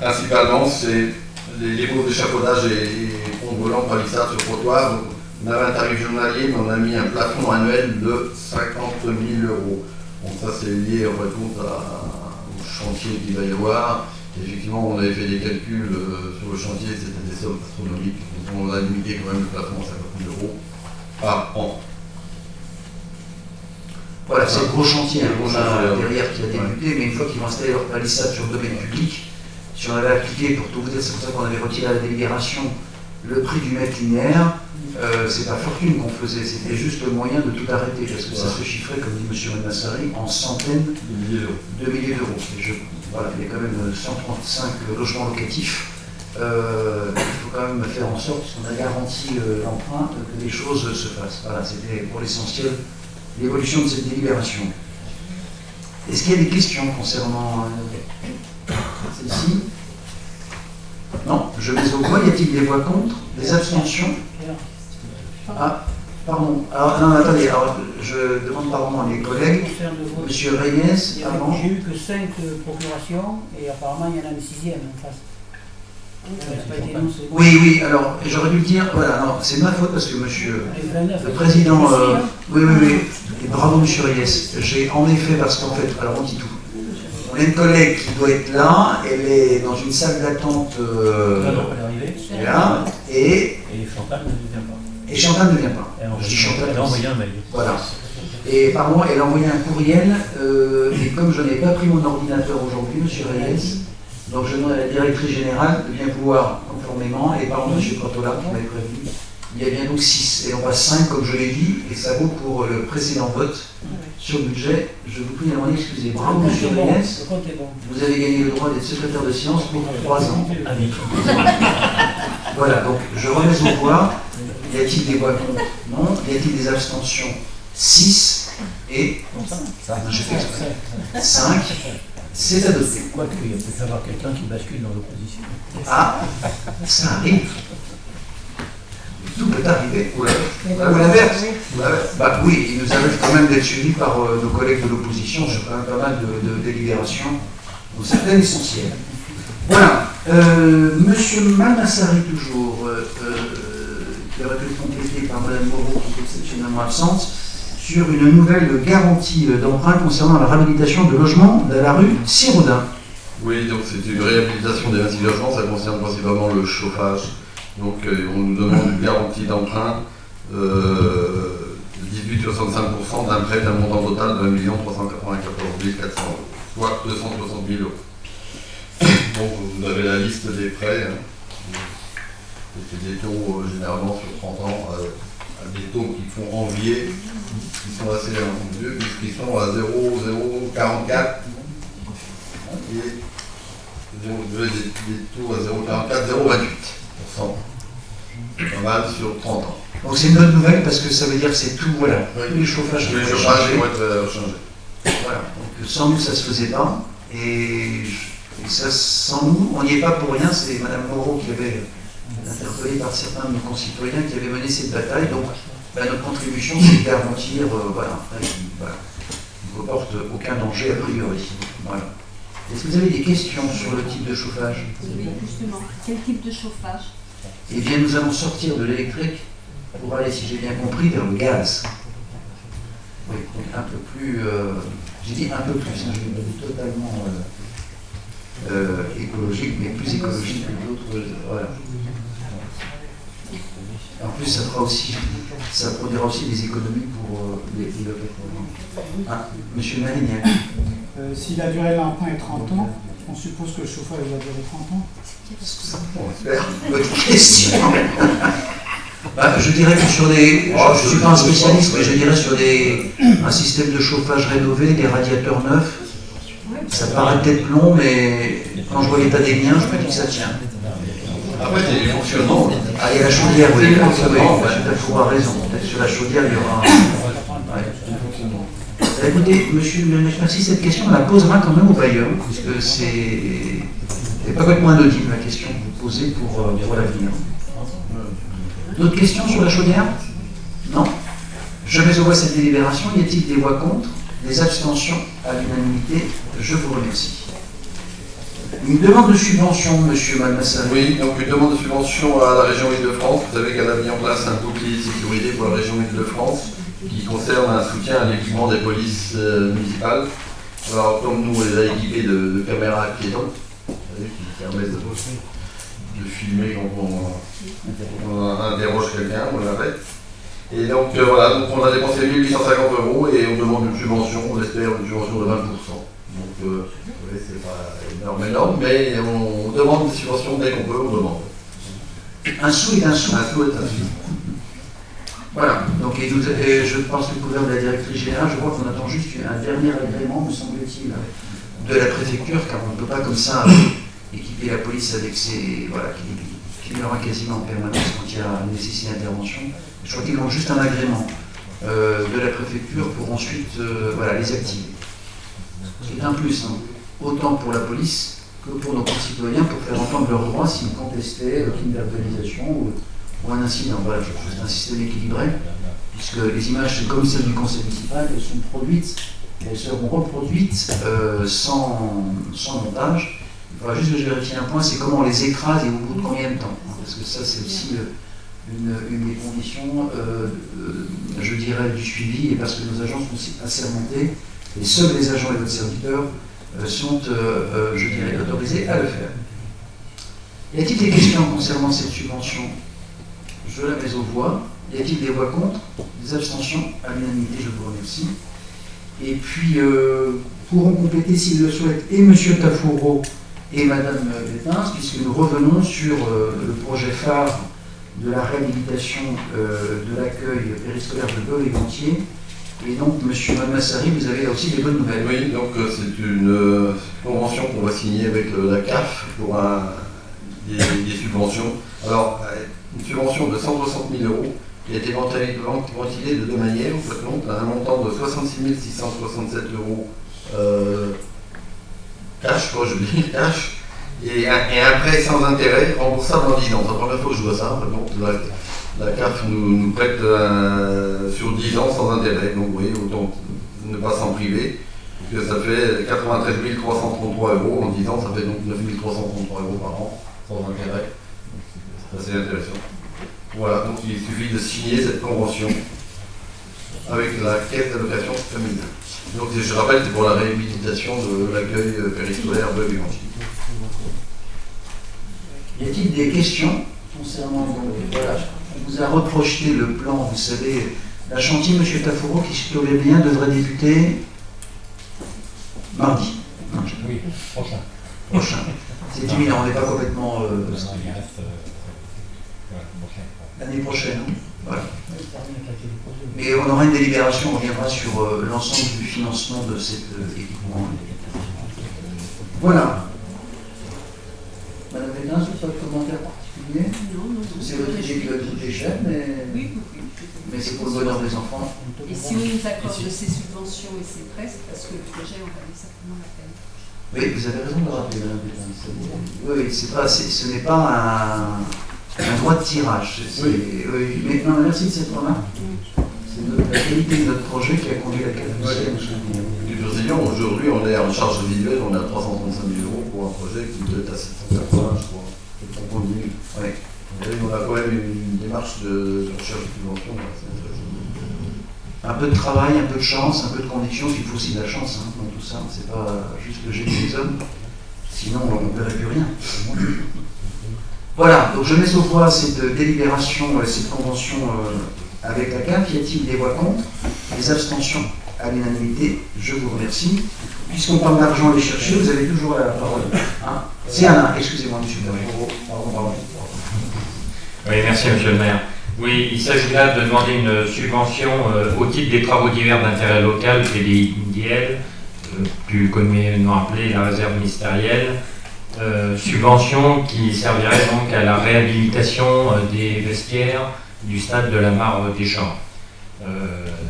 principalement c'est les pots d'échafaudage et ponts volants palissades sur trottoir. Donc, on avait un tarif journalier, mais on a mis un plafond annuel de 50 000 euros. Donc ça c'est lié en fait au chantier qu'il va y avoir. Et effectivement, on avait fait des calculs sur le chantier, c'était des sommes astronomiques. Donc on a limité quand même le plafond à 50 000 euros par an.
Voilà, c'est le gros chantier
qu'on
a derrière qui a débuté, mais une fois qu'ils vont installer leur palissade sur le domaine public, si on avait appliqué, pour tout vous dire, c'est pour ça qu'on avait retiré à la délibération le prix du mètre linéaire, c'est pas fortune qu'on faisait, c'était juste le moyen de tout arrêter, parce que ça se chiffrait, comme dit M. Malmassari, en centaines de milliers d'euros. Voilà, il y a quand même 135 logements locatifs. Il faut quand même faire en sorte, puisqu'on a garanti l'emprunt, que les choses se fassent. Voilà, c'était pour l'essentiel l'évolution de cette délibération. Est-ce qu'il y a des questions concernant celle-ci? Non, je mets au voie. Y a-t-il des voix contre? Des abstentions? Ah, pardon. Alors, non, attendez, alors, je demande pardon à mes collègues. Monsieur Reyes, pardon.
J'ai eu que 5 procurations et apparemment il y en a une 6e en face.
Oui, alors j'aurais dû le dire, voilà, non, c'est ma faute parce que monsieur le président, oui, et bravo monsieur Reyes, j'ai en effet, parce qu'en fait, alors on dit tout, on a une collègue qui doit être là, elle est dans une salle d'attente là, et Chantal ne vient pas. Je dis Chantal,
elle a envoyé un mail.
Voilà. Et pardon, elle a envoyé un courriel, et comme je n'ai pas pris mon ordinateur aujourd'hui, monsieur Reyes, donc je demande à la directrice générale de bien pouvoir, conformément, et par monsieur Cortola qui m'avait prévenu, il y a bien donc 6, et on passe 5 comme je l'ai dit, et ça vaut pour le précédent vote sur le budget. Je vous prie de m'en excuser. Bravo monsieur Reyes, vous avez gagné le droit d'être secrétaire de séance pour 3 ans. Voilà, donc je remets au voix. Y a-t-il des voix contre? Non. Y a-t-il des abstentions? 6 et 5. C'est adopté.
Quoique, il peut y avoir quelqu'un qui bascule dans l'opposition.
Ah, ça arrive. Tout peut arriver. Ou l'inverse. Bah oui, il nous arrive quand même d'être suivis par nos collègues de l'opposition sur quand même pas mal de délibérations, dont certaines essentielles. Voilà. Monsieur Manassari, toujours, qui aurait été complété par Mme Moreau, qui est exceptionnellement absente, sur une nouvelle garantie d'emprunt concernant la réhabilitation de logements de la rue Sirodin.
Oui, donc c'est une réhabilitation des 26 logements, ça concerne principalement le chauffage. Donc on nous demande une garantie d'emprunt de 18,65% d'un prêt d'un montant total de 1 394 400 €, soit 260 000 €. Donc vous avez la liste des prêts. C'est des taux généralement sur 30 ans, à des taux qui font envier, qui sont assez vieux, puisqu'ils sont à 0,044 et des taux à 0,44, 0,28%. Pas mal sur 30 ans.
Donc c'est une bonne nouvelle parce que ça veut dire que c'est tout, voilà, tous les chauffages
Tous les
vont être
chauffages
changés.
vont être changés.
Voilà. Donc sans nous ça se faisait pas, et ça, sans nous, on n'y est pas pour rien. C'est Mme Moreau qui avait interpellé par certains de nos concitoyens qui avaient mené cette bataille. Donc notre contribution, c'est de garantir, il ne comporte aucun danger a priori. Voilà. Est-ce que vous avez des questions sur le type de chauffage?
Oui, justement. Quel type de chauffage?
Eh bien, nous allons sortir de l'électrique pour aller, si j'ai bien compris, vers le gaz. Oui, donc un peu plus, j'ai dit un peu plus, hein, je vais dire totalement écologique, mais plus écologique que d'autres. Voilà. En plus, ça produira aussi des économies pour les locataires. Ah, monsieur Marignac.
Si la durée de l'emprunt est 30 ans, on suppose que le chauffage va durer 30 ans.
On espère.
Votre question. Je dirais que sur des. Je ne suis pas un spécialiste, mais je dirais sur un système de chauffage rénové, des radiateurs neufs. Ça paraît peut-être long, mais quand je vois l'état des miens, je me dis que ça tient.
Après, il y a du fonctionnement.
Ah, il y a la chaudière, oui. Tu as raison. Peut-être sur la chaudière, il y aura écoutez, monsieur le maire, merci. Cette question, on la posera quand même au bailleur, puisque c'est pas complètement anodine la question que vous posez pour l'avenir. D'autres questions sur la chaudière? Non. Je mets au voie cette délibération. Y a-t-il des voix contre? Des abstentions à l'unanimité? Je vous remercie. Une demande de subvention, monsieur Malmassari.
Oui, donc une demande de subvention à la région Île-de-France. Vous savez qu'elle a mis en place un bouclier de sécurité pour la région Île-de-France qui concerne un soutien à l'équipement des polices municipales. Alors, comme nous, on les a équipés de caméras piétons, qui permettent de filmer quand on interroge quelqu'un, on l'arrête. Et donc voilà, donc on a dépensé 1 850 € et on demande une subvention, on espère une subvention de 20%. Donc c'est pas énorme, mais on demande des subventions dès qu'on peut, on demande.
Un sou est un sou.
Un sou est un sou.
Voilà, donc et je pense que le gouvernement de la directrice générale, je crois qu'on attend juste un dernier agrément, me semble-t-il, de la préfecture, car on ne peut pas comme ça équiper la police avec ces. Voilà, qui aura quasiment en permanence quand il y a nécessité d'intervention. Je crois qu'il manque juste un agrément de la préfecture pour ensuite les activer. C'est un plus, hein, autant pour la police que pour nos concitoyens pour faire entendre leurs droits s'ils contestaient une verbalisation ou un incident. Voilà, c'est un système équilibré, puisque les images, comme celles du conseil municipal, elles sont produites, elles seront reproduites sans montage. Il faudra juste que je vérifie un point, c'est comment on les écrase et au bout de combien de temps. Parce que ça, c'est aussi une des conditions, je dirais, du suivi, et parce que nos agents sont assermentés, et seuls les agents et votre serviteur sont, je dirais, autorisés à le faire. Y a-t-il des questions concernant cette subvention? Je la mets aux voix. Y a-t-il des voix contre? Des abstentions? À l'unanimité, je vous remercie. Et puis, pourront compléter, s'ils le souhaitent, et M. Tafouro et Mme Bétins, puisque nous revenons sur le projet phare de la réhabilitation de l'accueil périscolaire de Boeuf-et-Gontier. Et donc, M. Mamassari, vous avez là aussi des bonnes nouvelles.
Oui, donc c'est une convention qu'on va signer avec la CAF pour des subventions. Alors, une subvention de 160 000 € qui a été ventilée de deux manières. En fait, donc, un montant de 66 667 € cash, quoi, je veux dire, cash, et un prêt sans intérêt remboursable en 10 ans. C'est la première fois que je vois ça. En fait, donc, la CAF nous prête sur 10 ans sans intérêt. Donc, vous voyez, autant ne pas s'en priver. Parce que ça fait 93 333 € en 10 ans, ça fait donc 9 333 € par an sans intérêt. C'est assez intéressant. Voilà, donc il suffit de signer cette convention avec la caisse d'allocation familiale. Donc je rappelle, c'est pour la réhabilitation de l'accueil périscolaire de Boeuf-et-Gontier.
Y a-t-il des questions concernant... Voilà, on vous a reprojeté le plan, vous savez, la chantier, M. Tafouro, qui se trouvait bien, devrait débuter mardi.
Oui, prochain.
Prochain. C'est imminent, on n'est pas complètement...
Il reste
l'année prochaine, hein. Voilà. Mais on aura une délibération, on reviendra sur l'ensemble du financement de cet équipement. Voilà. Madame Bédin, vous avez un commentaire particulier?
Non, non.
C'est votre idée qui va coûter cher, mais c'est pour le bonheur des enfants.
Et si on nous accorde ces subventions et ces prêts, c'est parce que le projet en valait certainement la peine.
Oui, vous avez raison de le rappeler, Madame Bédin. Oui, ce n'est pas un droit de tirage. Oui. Mais non, merci de cette remarque. C'est la qualité de notre projet qui a conduit à la qualité.
Du président, aujourd'hui, on est en charge visuelle, on est à 335 000 € pour un projet qui doit être à 780, je crois. C'est pour conduire.
Oui.
On a quand même une démarche de recherche de subvention.
Un peu de travail, un peu de chance, un peu de conviction, il faut aussi de la chance dans tout ça. C'est pas juste le génie des hommes, sinon on ne verrait plus rien. Voilà, donc je mets aux voix cette délibération, cette convention avec la CAF. Y a-t-il des voix contre? Des abstentions? À l'unanimité, je vous remercie. Puisqu'on parle d'argent à aller chercher, vous avez toujours la parole. Hein, c'est Alain, excusez-moi, monsieur le Pardon.
Oui, merci, monsieur le maire. Oui, il s'agit là de demander une subvention au titre des travaux divers d'intérêt local, PDIL, plus communément appelé la réserve ministérielle. Subvention qui servirait donc à la réhabilitation des vestiaires du stade de la Mare des Champs.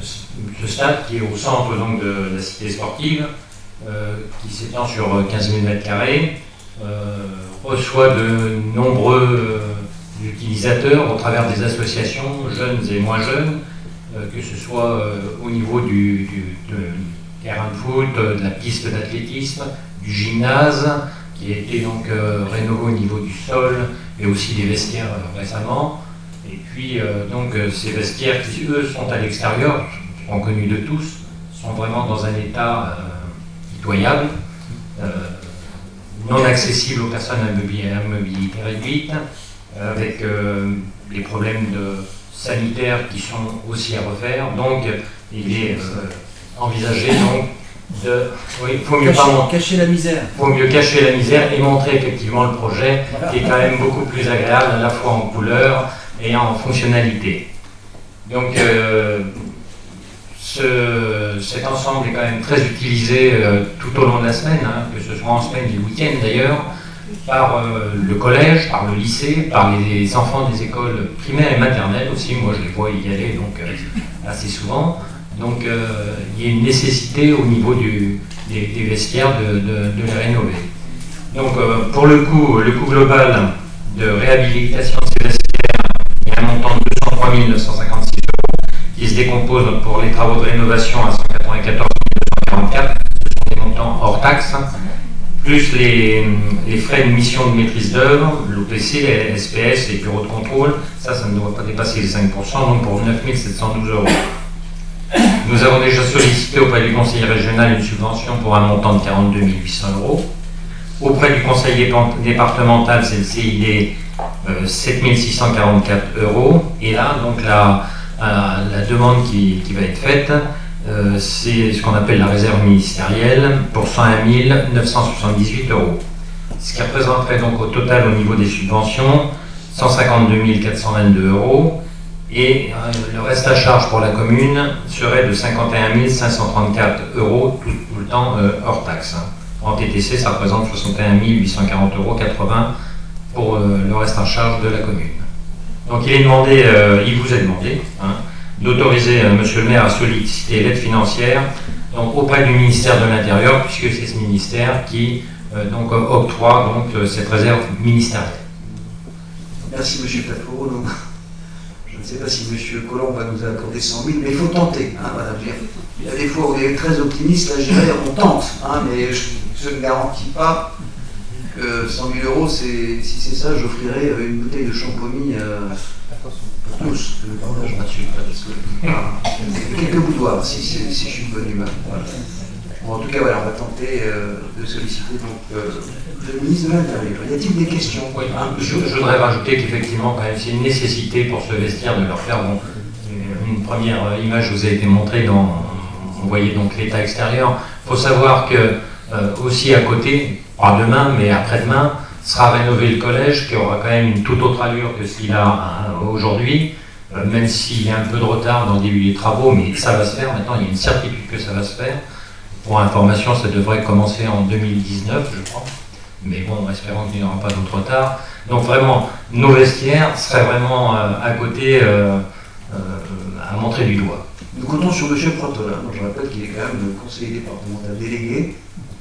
Ce stade qui est au centre donc, de la cité sportive, qui s'étend sur 15 000 m², reçoit de nombreux utilisateurs au travers des associations, jeunes et moins jeunes, que ce soit au niveau du terrain de foot, de la piste d'athlétisme, du gymnase, qui a été donc rénové au niveau du sol, et aussi des vestiaires récemment. Et puis donc ces vestiaires qui eux sont à l'extérieur, sont connus de tous, sont vraiment dans un état pitoyable, non accessible aux personnes à mobilité réduite, avec des problèmes sanitaires qui sont aussi à refaire. Donc il est envisagé donc de... Oui, il faut mieux
cacher la misère.
Il faut mieux cacher la misère et montrer effectivement le projet qui est quand même beaucoup plus agréable à la fois en couleur et en fonctionnalité. Donc cet ensemble est quand même très utilisé tout au long de la semaine, que ce soit en semaine et le week-end d'ailleurs, par le collège, par le lycée, par les enfants des écoles primaires et maternelles aussi. Moi je les vois y aller donc assez souvent. Donc il y a une nécessité au niveau des vestiaires de les rénover. Donc pour le coût global de réhabilitation de ces vestiaires, il y a un montant de 203 956 € qui se décompose donc, pour les travaux de rénovation à 194 244, ce sont des montants hors taxes, plus les frais de mission de maîtrise d'œuvre, l'OPC, les SPS, les bureaux de contrôle, ça ne doit pas dépasser les 5%, donc pour 9 712 €. Nous avons déjà sollicité auprès du conseiller régional une subvention pour un montant de 42 800 €. Auprès du conseiller départemental, c'est le CID, 7 644 €. Et là, donc la demande qui va être faite, c'est ce qu'on appelle la réserve ministérielle pour 101 978 €. Ce qui représenterait donc au total au niveau des subventions 152 422 €. Et le reste à charge pour la commune serait de 51 534 € tout le temps hors taxe. En TTC, ça représente 61 840 € pour le reste à charge de la commune. Donc il vous est demandé d'autoriser Monsieur le maire à solliciter l'aide financière donc, auprès du ministère de l'Intérieur, puisque c'est ce ministère qui octroie donc, cette réserve ministérielle.
Merci Monsieur Tafo. Donc, je ne sais pas si M. Collomb va nous accorder 100 000, mais il faut tenter. Voilà, il y a des fois où on est très optimiste, là je dirais on tente, mais je ne garantis pas que 100 000 €, si c'est ça, j'offrirai une bouteille de champomy pour tous. Je partage là-dessus, parce que quelques boudoirs, si je suis de bonne humeur. Voilà. Bon, en tout cas, voilà, on va tenter de solliciter donc, le ministre de l'Intérieur. Y a-t-il des questions?
Oui, je voudrais rajouter qu'effectivement, quand même, c'est une nécessité pour ce vestiaire de leur faire. Bon, une première image vous a été montrée vous voyez donc l'état extérieur. Il faut savoir que aussi à côté, pas demain, mais après-demain, sera rénové le collège qui aura quand même une toute autre allure que ce qu'il a aujourd'hui, même s'il y a un peu de retard dans le début des travaux, mais ça va se faire. Maintenant, il y a une certitude que ça va se faire. Pour information, ça devrait commencer en 2019, je crois. Mais bon, espérons qu'il n'y aura pas d'autre retard. Donc vraiment, nos vestiaires seraient vraiment à côté, à montrer du doigt.
Nous comptons sur M. Pratola. Je rappelle qu'il est quand même le conseiller départemental délégué.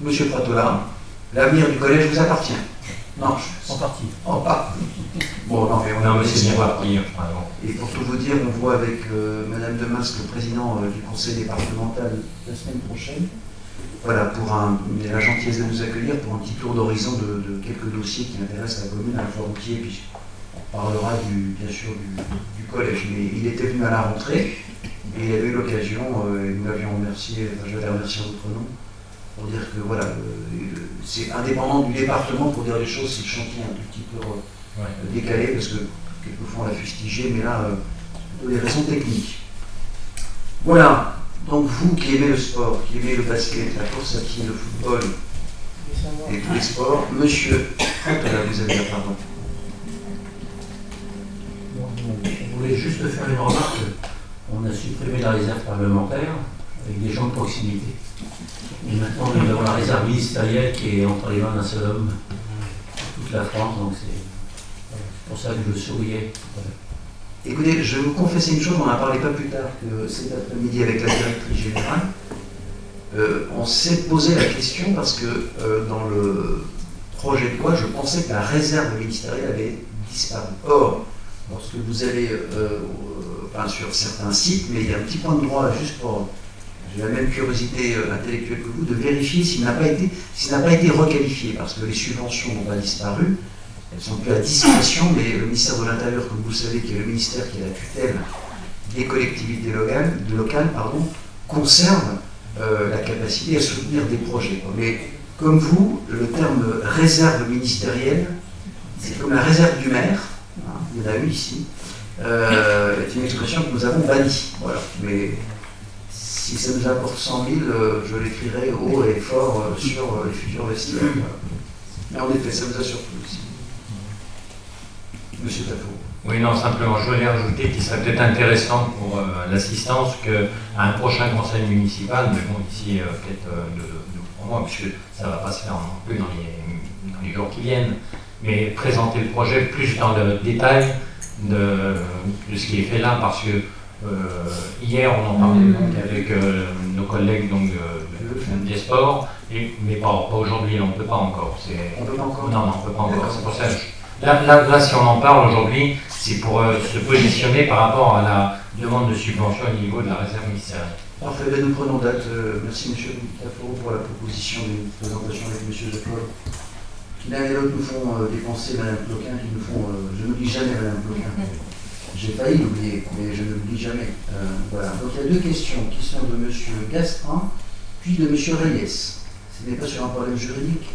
M. Pratola, l'avenir du collège vous appartient. Non,
en partie.
En partie. Bon, non, mais on a
c'est bien parti.
Et pour tout vous dire, on voit avec Mme Demasque, le président du conseil départemental, la semaine prochaine. Voilà, pour la gentillesse de nous accueillir pour un petit tour d'horizon de quelques dossiers qui intéressent la commune, à la fois routier, puis on parlera bien sûr du collège. Mais il était venu à la rentrée et il avait eu l'occasion, et nous l'avions remercié, je vais remercier en votre nom, pour dire que voilà, c'est indépendant du département pour dire les choses si le chantier est un tout petit peu décalé, parce que quelquefois on l'a fustigé, mais là, pour des raisons techniques. Voilà. Donc vous qui aimez le sport, qui aimez le basket, la course à pied, le football et tous les sports, monsieur, là vous avez la parole.
Je voulais juste faire une remarque. On a supprimé la réserve parlementaire avec des gens de proximité. Et maintenant nous avons la réserve ministérielle qui est entre les mains d'un seul homme, toute la France, donc c'est pour ça que je souriais.
Écoutez, je vais vous confesser une chose, on n'en a parlé pas plus tard que cet après-midi avec la directrice générale. On s'est posé la question parce que dans le projet de loi, je pensais que la réserve ministérielle avait disparu. Or, lorsque vous allez sur certains sites, mais il y a un petit point de droit juste pour, j'ai la même curiosité intellectuelle que vous, de vérifier s'il n'a pas été requalifié, parce que les subventions n'ont pas disparu. Elles sont plus à discrétion, mais le ministère de l'Intérieur, comme vous le savez, qui est le ministère qui a la tutelle des collectivités locales, conserve la capacité à soutenir des projets. Mais comme vous, le terme réserve ministérielle, c'est comme la réserve du maire, il y en a une ici, est une expression que nous avons bannie. Voilà. Mais si ça nous apporte 100 000, je l'écrirai haut et fort sur les futurs vestiaires. Voilà. Mais en effet, ça nous a surpris aussi. Monsieur Tafo.
Oui, non, simplement, je voulais rajouter qu'il serait peut-être intéressant pour l'assistance qu'à un prochain conseil municipal, mais bon, ici, peut-être de 3 mois, puisque ça ne va pas se faire non plus dans les jours qui viennent, mais présenter le projet plus dans le détail de ce qui est fait là, parce que hier, on en parlait donc avec nos collègues donc, des sports, mais pas aujourd'hui, on ne peut pas encore.
On ne peut pas encore.
Non, on ne peut pas encore. C'est pour ça que Là, si on en parle aujourd'hui, c'est pour se positionner par rapport à la demande de subvention au niveau de la réserve ministérielle.
Parfait, ben nous prenons date. Merci M. Laforo pour la proposition d'une présentation avec M. Jacob. Qui l'un et l'autre nous font dépenser Mme Ploquin, qui nous font. Je n'oublie jamais Mme Ploquin. J'ai failli l'oublier, mais je ne l'oublie jamais. Voilà. Donc il y a deux questions qui sont de M. Gastrin, puis de M. Reyes. Ce n'est pas sur un problème juridique.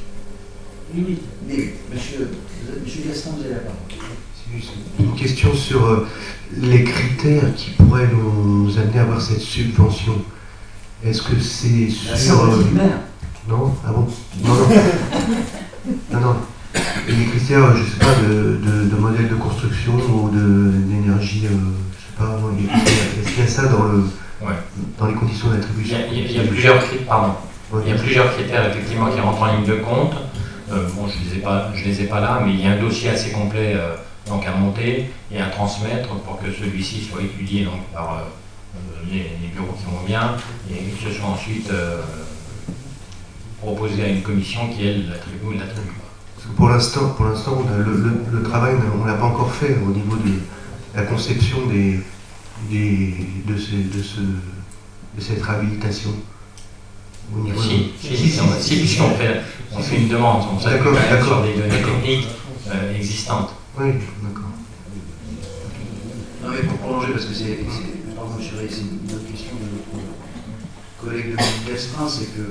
Oui.
Mais monsieur Gastrin, vous avez la parole.
C'est juste une question sur les critères qui pourraient nous amener à avoir cette subvention. Est-ce que c'est
La
sur...
santé du maire.
Non? Ah bon? Non. Et les critères, je sais pas, de modèle de construction ou d'énergie, je sais pas, non, est-ce qu'il y a ça dans les conditions d'attribution?
Il y a plusieurs critères, pardon.
Ouais.
Il y a plusieurs critères effectivement qui rentrent en ligne de compte. Bon, je les ai pas là, mais il y a un dossier assez complet donc à monter et à transmettre pour que celui-ci soit étudié donc par les bureaux qui vont bien et que ce soit ensuite proposé à une commission qui elle l'attribue ou ne l'attribue pas.
Parce que pour l'instant, le travail, on ne l'a pas encore fait au niveau de la conception de cette réhabilitation. Au niveau
Si, puisqu'on fait une demande, on s'appuie quand même sur des données techniques existantes.
Oui, d'accord.
Non mais pour prolonger, parce que pardon, monsieur Rey, c'est une autre question de notre collègue de Gastrin, c'est que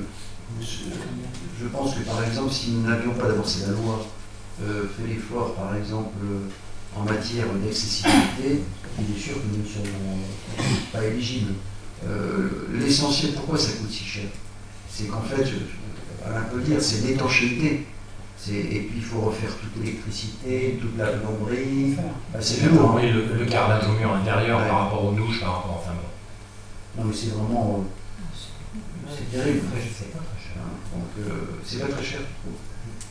je pense que par exemple, si nous n'avions pas, d'abord c'est la loi, fait l'effort par exemple en matière d'accessibilité, il est sûr que nous ne serions pas éligibles. L'essentiel, pourquoi ça coûte si cher? C'est qu'en fait, Alain peut le dire, c'est l'étanchéité. Et puis il faut refaire toute l'électricité, toute la plomberie. C'est lourd.
Oui, le carrelage au mur intérieur par rapport aux douches, par rapport enfin bon.
Non mais c'est vraiment. C'est terrible. Donc c'est pas très cher.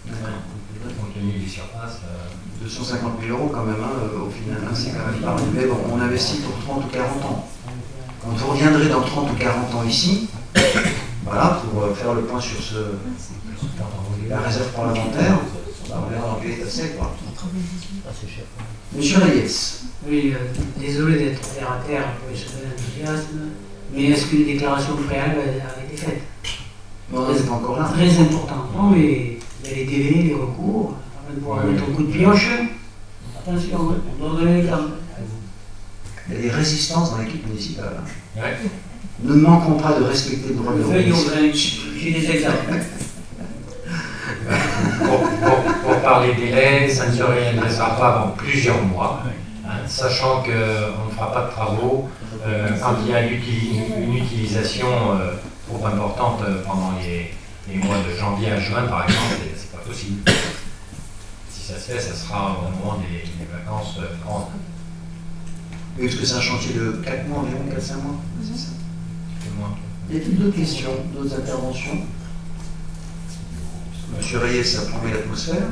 Compte tenu des surfaces.
250 000 € quand même, au final, c'est quand même pas mal. Mais bon, on investit pour 30 ou 40 ans. Quand vous reviendrez dans 30 ou 40 ans ici, voilà, pour faire le point sur la réserve parlementaire, on verra dans quel état c'est, quoi. Monsieur Reyes.
Oui, désolé d'être terre à terre pour échapper à l'enthousiasme, mais est-ce qu'une déclaration préalable a été faite?
Non, on n'est pas encore là.
Très important. Non, mais il y a les délais, les recours, on va pouvoir mettre un coup de pioche. Attention, on doit donner les termes.
Il y a des résistances dans l'équipe municipale.
Ouais.
Nous ne manquons pas de respecter le droit de l'urbanisme.
J'ai des exemples.
Pour parler délais, ça ne se réalisera pas avant plusieurs mois, sachant qu'on ne fera pas de travaux quand il y a une utilisation trop importante pendant les mois de janvier à juin, par exemple, c'est pas possible. Si ça se fait, ça sera au moment des vacances grandes.
Mais est-ce que c'est un chantier de 4 mois environ, 4-5 mois? C'est ça. Y a-t-il d'autres questions, d'autres interventions? Monsieur Reyes a promis l'atmosphère.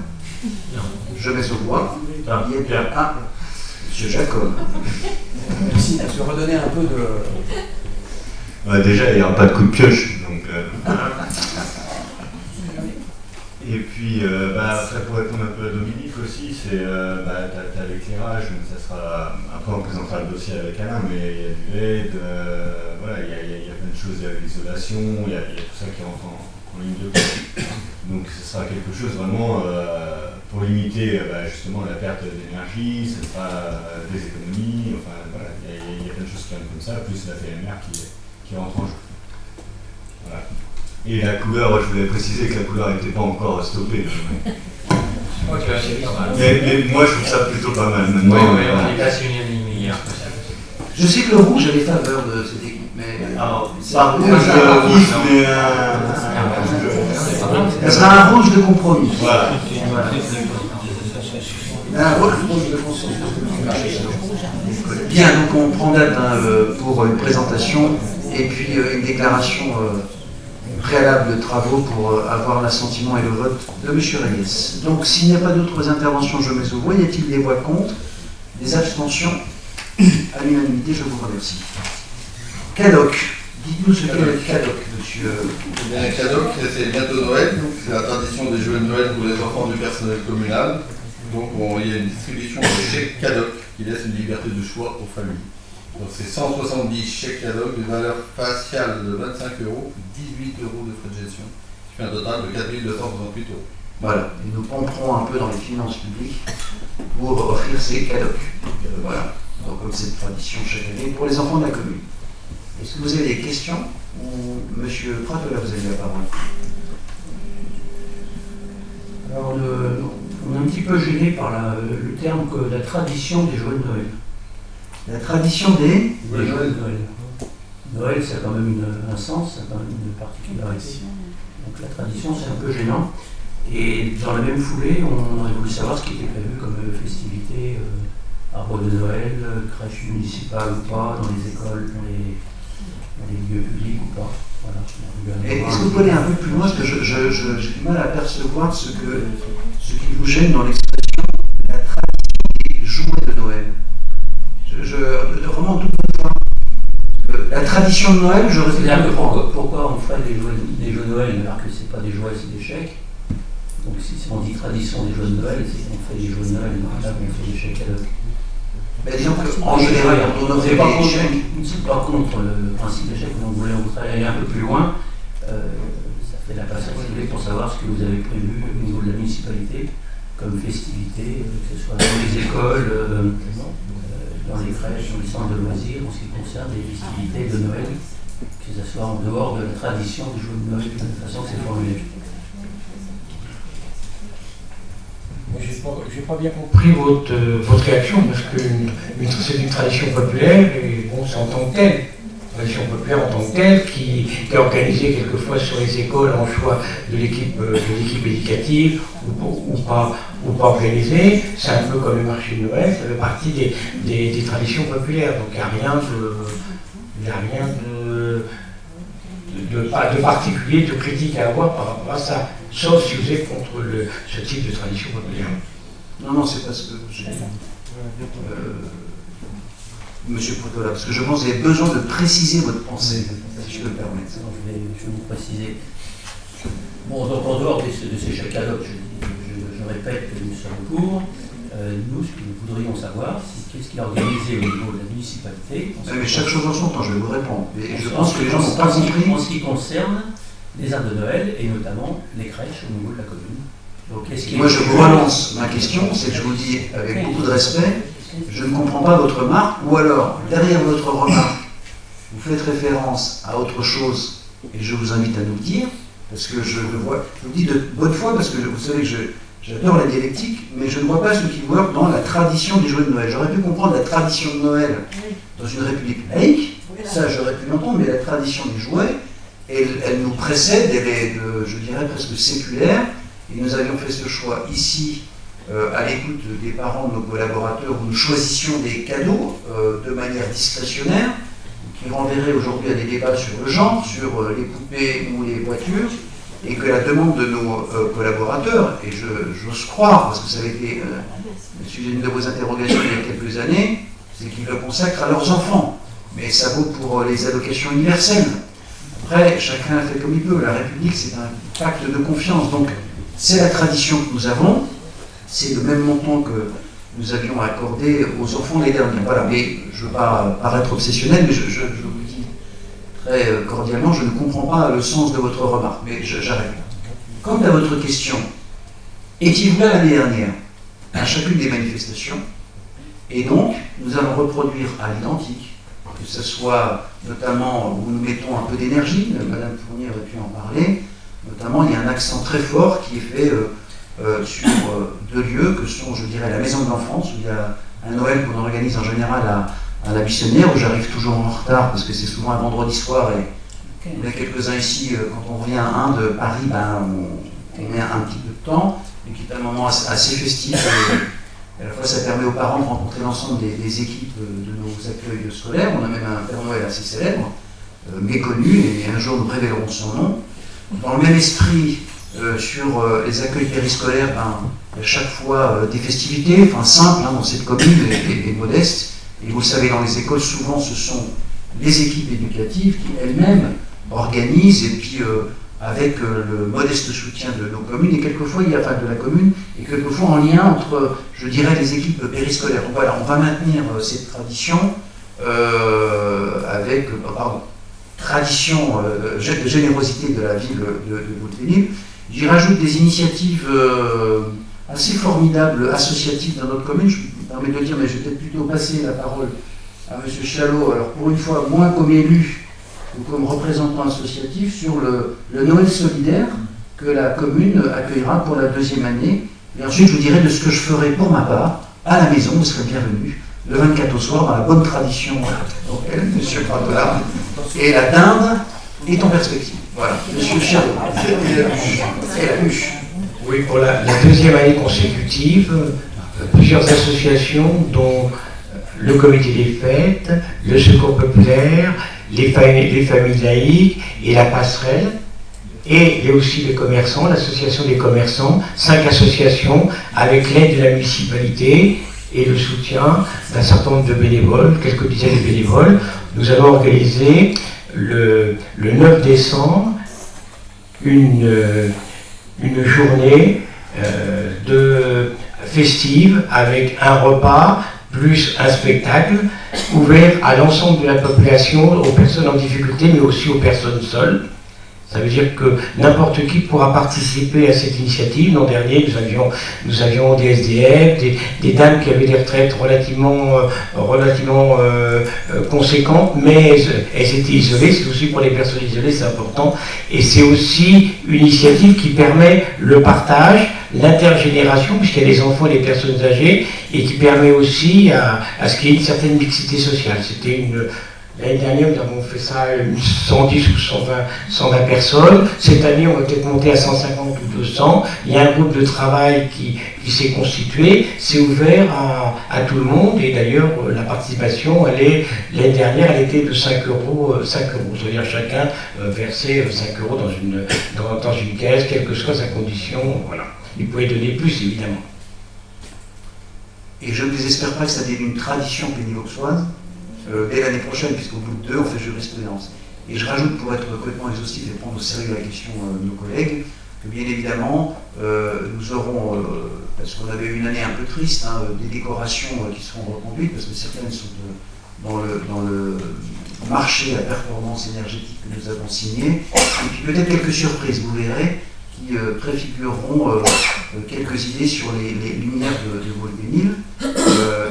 Non.
Je mets au voix.
Ah,
Il y a un. Monsieur Jacob.
Merci, de se redonner un peu de...
Déjà, il n'y aura pas de coup de pioche. Donc, Et puis, après, pour répondre un peu à Dominique aussi, c'est t'as l'éclairage, mais ça sera. Après, on présentera le dossier avec Alain, mais il y a du LED, voilà, il y a plein de choses, il y a l'isolation, il y a tout ça qui rentre en ligne de compte. Donc, ce sera quelque chose vraiment pour limiter justement la perte d'énergie, ce sera des économies, enfin voilà, il y a plein de choses qui rentrent comme ça, plus la PMR qui rentre en jeu. Voilà. Et la couleur, je voulais préciser que la couleur n'était pas encore stoppée. Mais moi, je trouve ça plutôt pas mal.
Oui, on est passé une ligne hier.
Je sais que le rouge a les faveurs de cette équipe, mais.
C'est un rouge vif, mais
ça sera un rouge de compromis.
Voilà.
Un rouge de consensus. Bien, donc on prend date pour une présentation et puis une déclaration préalable de travaux pour avoir l'assentiment et le vote de M. Reyes. Donc s'il n'y a pas d'autres interventions, je mets au voix. Y a-t-il des voix contre? Des abstentions? À l'unanimité, je vous remercie. CADOC. Dites-nous ce qu'est le CADOC, monsieur.
Le CADOC, c'est bientôt Noël, donc c'est la tradition des jeux de Noël pour les enfants du personnel communal. Donc il y a une distribution de chèques cadeaux qui laisse une liberté de choix aux familles. Donc c'est 170 chèques cadeaux de valeur faciale de 25 €, 18 € de frais de gestion, qui fait un total de 4 268 €.
Voilà, et nous pomperons un peu dans les finances publiques pour offrir ces cadeaux. Voilà, donc comme c'est une tradition chaque année pour les enfants de la commune. Est-ce que vous avez des questions? Ou Monsieur Pratola, vous avez la parole.
Alors, on est un petit peu gêné par le terme que la tradition des joyeux de Noël.
La tradition des
joyeux de Noël. Noël, ça a quand même un sens, ça a quand même une particularité. Donc la tradition, c'est un peu gênant. Et dans la même foulée, on aurait voulu savoir ce qui était prévu comme festivité, arbre de Noël, crèche municipale ou pas, dans les écoles, dans les lieux publics ou pas. Voilà.
Est-ce que vous pouvez aller un peu plus loin? Parce que j'ai du mal à percevoir ce qui vous gêne dans l'expression la tradition des jouets de Noël. Vraiment, tout le point. La tradition de Noël, je reste
là. Pourquoi on ferait des jeux de Noël alors que ce n'est pas des jouets, c'est des chèques? Donc si on dit tradition des jeux de Noël, c'est qu'on fait des jeux de Noël, là on fait des chèques cadeaux.
Mais disons qu'en général, on offre des chèques.
Je ne suis pas contre le principe des chèques, mais on voulait aller un peu plus loin. Ça fait la passe à télé pour savoir ce que vous avez prévu au niveau de la municipalité comme festivité, que ce soit dans les écoles, dans les crèches, dans les centres de loisirs, en ce qui concerne les festivités de Noël, que ce soit en dehors de la tradition des jeux de Noël, de la façon que c'est formulé.
Je n'ai pas bien compris votre réaction, parce que c'est une tradition populaire, et bon, c'est en tant que telle. Tradition populaire en tant que telle, qui est organisée quelquefois sur les écoles en choix de l'équipe éducative, ou pas organisée. C'est un peu comme le marché de Noël, ça fait partie des traditions populaires. Donc il n'y a rien de particulier, de critique à avoir par rapport à ça. Sauf si vous êtes contre ce type de tradition populaire.
Non, c'est parce que j'ai dit. Monsieur Pratola, parce que je pense que vous avez besoin de préciser votre pensée, si je peux me permettre.
Je vais vous préciser. Bon, donc en dehors de ces chèques cadeaux, je répète que nous sommes pour. Nous, ce que nous voudrions savoir, c'est qu'est-ce qui est organisé au niveau de la municipalité.
Mais chaque chose en son temps, je vais vous répondre. Et je pense que les gens n'ont pas compris.
En ce qui concerne les arbres de Noël et notamment les crèches au niveau de la commune. Donc,
moi, je vous relance ma question, c'est que je vous dis avec beaucoup de respect, je ne comprends pas votre remarque, ou alors, derrière votre remarque, vous faites référence à autre chose, et je vous invite à nous le dire, parce que je le vois, je vous dis de bonne foi, parce que vous savez que j'adore la dialectique, mais je ne vois pas ce qui work dans la tradition des jouets de Noël. J'aurais pu comprendre la tradition de Noël dans une république laïque, ça j'aurais pu l'entendre, mais la tradition des jouets, elle nous précède, elle est, je dirais, presque séculaire, et nous avions fait ce choix ici, à l'écoute des parents de nos collaborateurs, où nous choisissions des cadeaux de manière discrétionnaire, qui renverraient aujourd'hui à des débats sur le genre, sur les poupées ou les voitures, et que la demande de nos collaborateurs, et j'ose croire, parce que ça avait été le sujet d'une de vos interrogations il y a quelques années, c'est qu'ils le consacrent à leurs enfants. Mais ça vaut pour les allocations universelles. Après, chacun fait comme il peut. La République, c'est un pacte de confiance. Donc, c'est la tradition que nous avons. C'est le même montant que nous avions accordé aux enfants les derniers. Voilà, mais je ne veux pas paraître obsessionnel, mais je vous dis très cordialement, je ne comprends pas le sens de votre remarque, mais j'arrête. Quant à votre question, étiez-vous là l'année dernière à chacune des manifestations? Et donc, nous allons reproduire à l'identique, que ce soit notamment où nous mettons un peu d'énergie, Madame Fournier aurait pu en parler, notamment il y a un accent très fort qui est fait sur deux lieux que sont, je dirais, la Maison de l'Enfance, où il y a un Noël qu'on organise en général à la Buissonnière, où j'arrive toujours en retard parce que c'est souvent un vendredi soir et on est quelques-uns ici, quand on revient de Paris, on met un petit peu de temps, et qui est un moment assez festif. Et à la fois, ça permet aux parents de rencontrer l'ensemble des équipes de nos accueils scolaires. On a même un Père Noël assez célèbre, méconnu, et un jour nous révélerons son nom. Dans le même esprit, sur les accueils périscolaires, il y a chaque fois des festivités, simples dans cette commune et modestes. Et vous le savez, dans les écoles, souvent, ce sont les équipes éducatives qui elles-mêmes organisent et puis avec le modeste soutien de nos communes, et quelquefois, enfin de la commune, et quelquefois en lien entre, je dirais, les équipes périscolaires. Donc voilà, on va maintenir cette tradition avec, tradition de générosité de la ville de Haute-Vénile. J'y rajoute des initiatives assez formidables, associatives dans notre commune. Je me permets de le dire, mais je vais peut-être plutôt passer la parole à M. Chalot, alors pour une fois, moins comme élu ou comme représentant associatif, sur le Noël solidaire que la commune accueillera pour la 2e année. Et ensuite, je vous dirai de ce que je ferai pour ma part, à la maison, vous serez bienvenus, le 24 au soir, dans la bonne tradition Noël, M. Pradola, et la dinde est en perspective. Voilà, M. Chalot. Et la bûche.
Oui, pour la 2e année consécutive, plusieurs associations, dont le comité des fêtes, le secours populaire, les familles laïques et la passerelle, et aussi les commerçants, l'association des commerçants, 5 associations avec l'aide de la municipalité et le soutien d'un certain nombre de bénévoles, quelques dizaines de bénévoles. Nous allons organiser le 9 décembre une journée festive avec un repas plus un spectacle ouvert à l'ensemble de la population, aux personnes en difficulté, mais aussi aux personnes seules. Ça veut dire que n'importe qui pourra participer à cette initiative. L'an dernier, nous avions des SDF, des dames qui avaient des retraites relativement conséquentes, mais elles étaient isolées. C'est aussi pour les personnes isolées, c'est important. Et c'est aussi une initiative qui permet le partage, l'intergénération, puisqu'il y a des enfants et des personnes âgées, et qui permet aussi à ce qu'il y ait une certaine mixité sociale. L'année dernière, nous avons fait ça 110 ou 120 personnes. Cette année, on va peut-être monter à 150 ou 200. Il y a un groupe de travail qui s'est constitué. C'est ouvert à tout le monde. Et d'ailleurs, la participation, l'année dernière, elle était de 5 euros. C'est-à-dire chacun versait 5 euros dans une caisse, quelle que soit sa condition. Voilà. Il pouvait donner plus, évidemment.
Et je ne désespère pas que ça devienne une tradition pénilauxoise. Dès l'année prochaine, puisqu'au bout de 2, on fait jurisprudence. Et je rajoute, pour être complètement exhaustif et prendre au sérieux la question de nos collègues, que bien évidemment, nous aurons, parce qu'on avait eu une année un peu triste, des décorations qui seront reconduites, parce que certaines sont dans le marché à performance énergétique que nous avons signé, et puis peut-être quelques surprises, vous verrez, qui préfigureront quelques idées sur les luminaires de Haute-Vénile.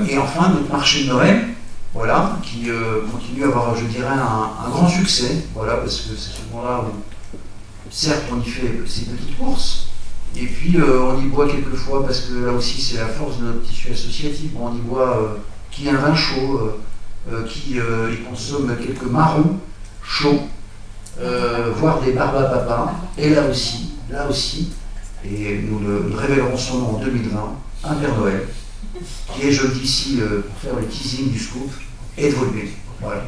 Et enfin, notre marché de Noël, voilà, qui continue à avoir, je dirais, un grand succès, voilà, parce que c'est souvent là où, certes, on y fait ces petites courses, et puis on y boit quelquefois, parce que là aussi c'est la force de notre tissu associatif, on y boit qui a un vin chaud, qui y consomme quelques marrons chauds, voire des barbes à papa, et là aussi, et nous révélerons son nom en 2020, un Père Noël, qui est, je le dis ici, pour faire le teasing du scoop, et de Haute-Vénile. Voilà.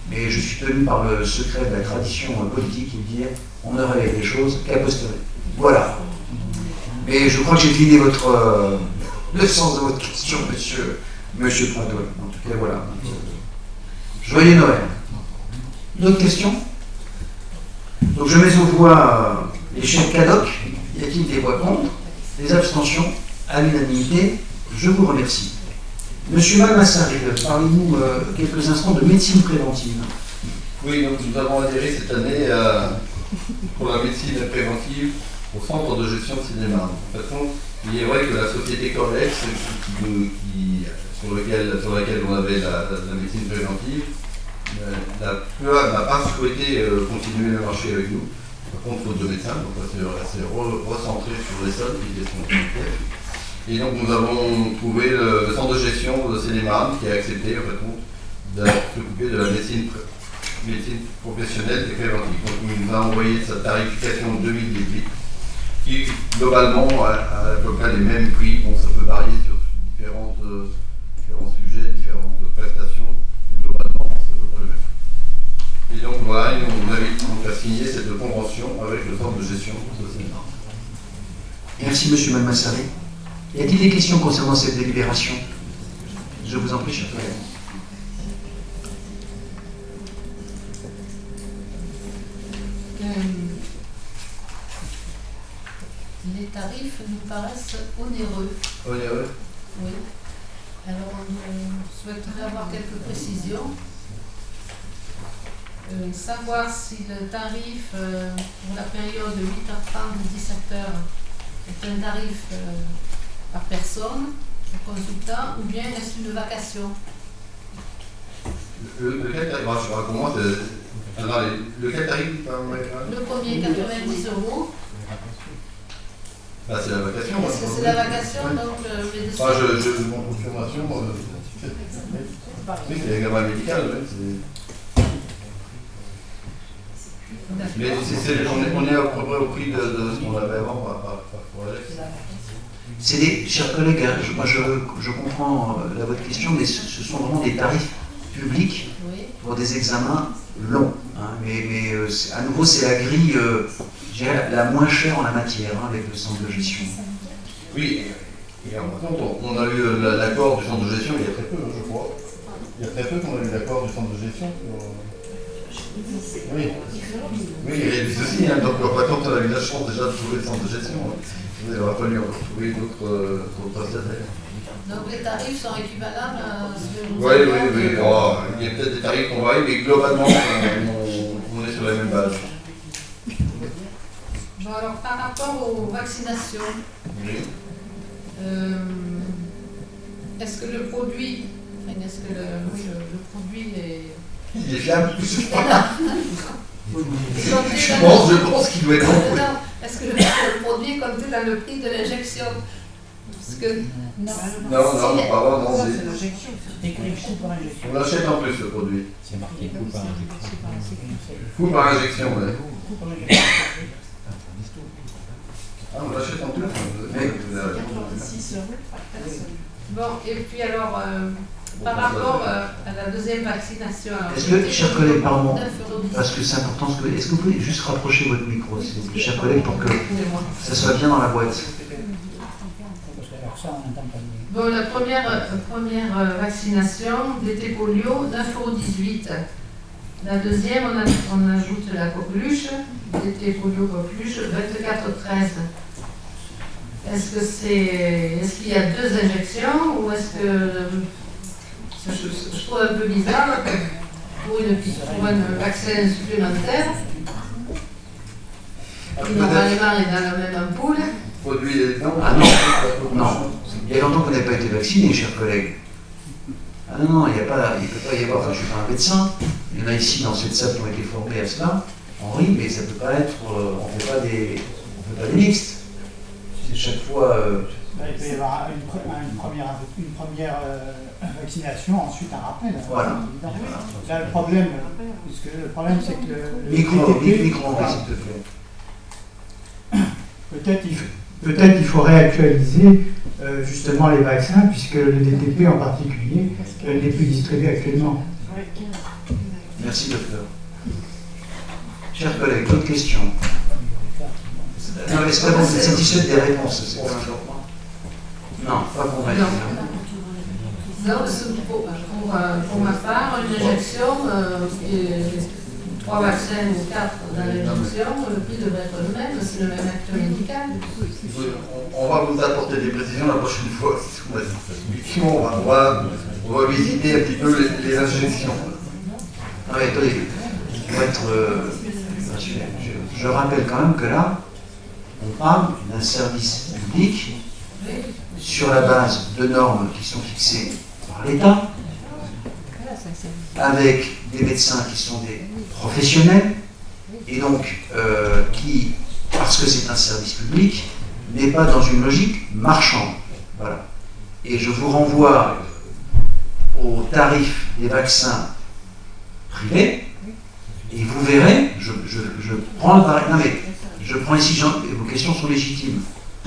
Mais je suis tenu par le secret de la tradition politique qui me dit on ne révèle les choses qu'à posteriori. Voilà. Mais je crois que j'ai deviné le sens de votre question, monsieur Pradola. En tout cas, voilà. Joyeux Noël. D'autres questions? Donc je mets aux voix les chefs CADOC. Y a-t-il des voix contre? Des abstentions? À l'unanimité. Je vous remercie. Monsieur Malmassari, parlez-nous quelques instants de médecine préventive.
Oui, donc nous avons adhéré cette année pour la médecine préventive au centre de gestion de cinéma. De toute façon, il est vrai que la société Corlex, sur laquelle on avait la médecine préventive, n'a pas souhaité continuer le marché avec nous. Par contre, faute de médecins, donc on s'est recentré sur les sols qui étaient son activité. Et donc nous avons trouvé le centre de gestion de Cinéma qui a accepté en fait, de s'occuper de la médecine professionnelle et préventive. Donc il nous a envoyé sa tarification de 2018 qui globalement a à peu près les mêmes prix. Bon, ça peut varier sur différents sujets, différentes prestations, mais globalement c'est à peu près le même. Et donc voilà, on nous invite à signer cette convention avec le centre de gestion de Cinéma.
Merci monsieur Malmassari. Y a-t-il des questions concernant cette délibération? Je vous en prie, cher collègue.
les tarifs nous paraissent onéreux.
Onéreux.
Oui. Alors, on souhaiterait avoir quelques précisions. Savoir si le tarif pour la période de 8h30 à 17h est un tarif par personne, par consultant, ou bien est-ce une vacation?
Lequel tarif? Je raconte moi, lequel tarif?
Le premier, 90 €.
C'est la vacation.
Est-ce que c'est la vacation? Donc,
Mon confirmation. Oui, c'est l'examen médical. Mais on est à peu près au prix de ce qu'on avait avant pour Alex.
Chers collègues, moi je comprends votre question, mais ce sont vraiment des tarifs publics pour des examens longs. Mais à nouveau, c'est la grille je dirais, la moins chère en la matière avec le centre de gestion.
Oui, et par contre, on a eu l'accord du centre de gestion il y a très peu, je crois. Il y a très peu qu'on a eu l'accord du centre de gestion. Oui, il y a des soucis, donc quand on a eu la chance déjà de trouver le centre de gestion, il aura fallu encore trouver d'autres prestataires.
Donc les tarifs sont équivalents à ce que nous avons.
Oui. Oh, il y a peut-être des tarifs qu'on varie, mais globalement, on est sur la même base.
Bon, alors par rapport aux vaccinations, est-ce que le produit, le produit est...
Il est fiable. Je pense qu'il doit être bon.
Est-ce que le produit est compté dans le prix de l'injection? Parce que...
Non, c'est l'injection. On l'achète en plus, le produit.
C'est marqué coût par injection.
Coût par injection, oui. On l'achète en plus.
86 € par personne. Bon, et puis alors, par rapport à la deuxième vaccination...
Est-ce que, chers collègues, pardon, parce que c'est important, est-ce que vous pouvez juste rapprocher votre micro, chers collègues, pour que ça soit bien dans la boîte?
Bon, la première vaccination d'été polio, 9,18 €. La deuxième, on ajoute la coqueluche, d'été polio coqueluche, 24,13 €. Est-ce qu'il y a deux injections ou est-ce que je trouve un peu bizarre pour un vaccin supplémentaire qui normalement est dans la même ampoule?
Ah non, il y a longtemps qu'on n'a pas été vacciné, chers collègues. Ah non, il ne peut pas y avoir, enfin je ne suis pas un médecin, il y en a ici dans cette salle qui ont été formés à cela, Henri, mais ça ne peut pas être, on ne fait pas des mixtes. C'est chaque fois...
Il peut y avoir une première vaccination, ensuite un rappel.
Voilà.
Là, le problème, c'est que le
micro,
DTP,
s'il te plaît.
Peut-être il faut réactualiser justement les vaccins, puisque le DTP en particulier n'est plus distribué actuellement.
Merci, docteur. Chers collègues, d'autres questions? Non, mais est-ce que vous êtes satisfait des réponses? Non, pas convaincu.
Non, pour ma part, une injection, 3 vaccins ou 4 dans l'injection, le prix devrait être le même, c'est le même acte médical.
On va vous apporter des précisions la prochaine fois. On va visiter un petit peu les injections.
Non mais attendez, pour être je rappelle quand même que là, on parle d'un service public sur la base de normes qui sont fixées par l'État, avec des médecins qui sont des professionnels, et donc qui, parce que c'est un service public, n'est pas dans une logique marchande. Voilà. Et je vous renvoie aux tarifs des vaccins privés, et vous verrez, je prends le tarif, non mais je prends ici, vos questions sont légitimes,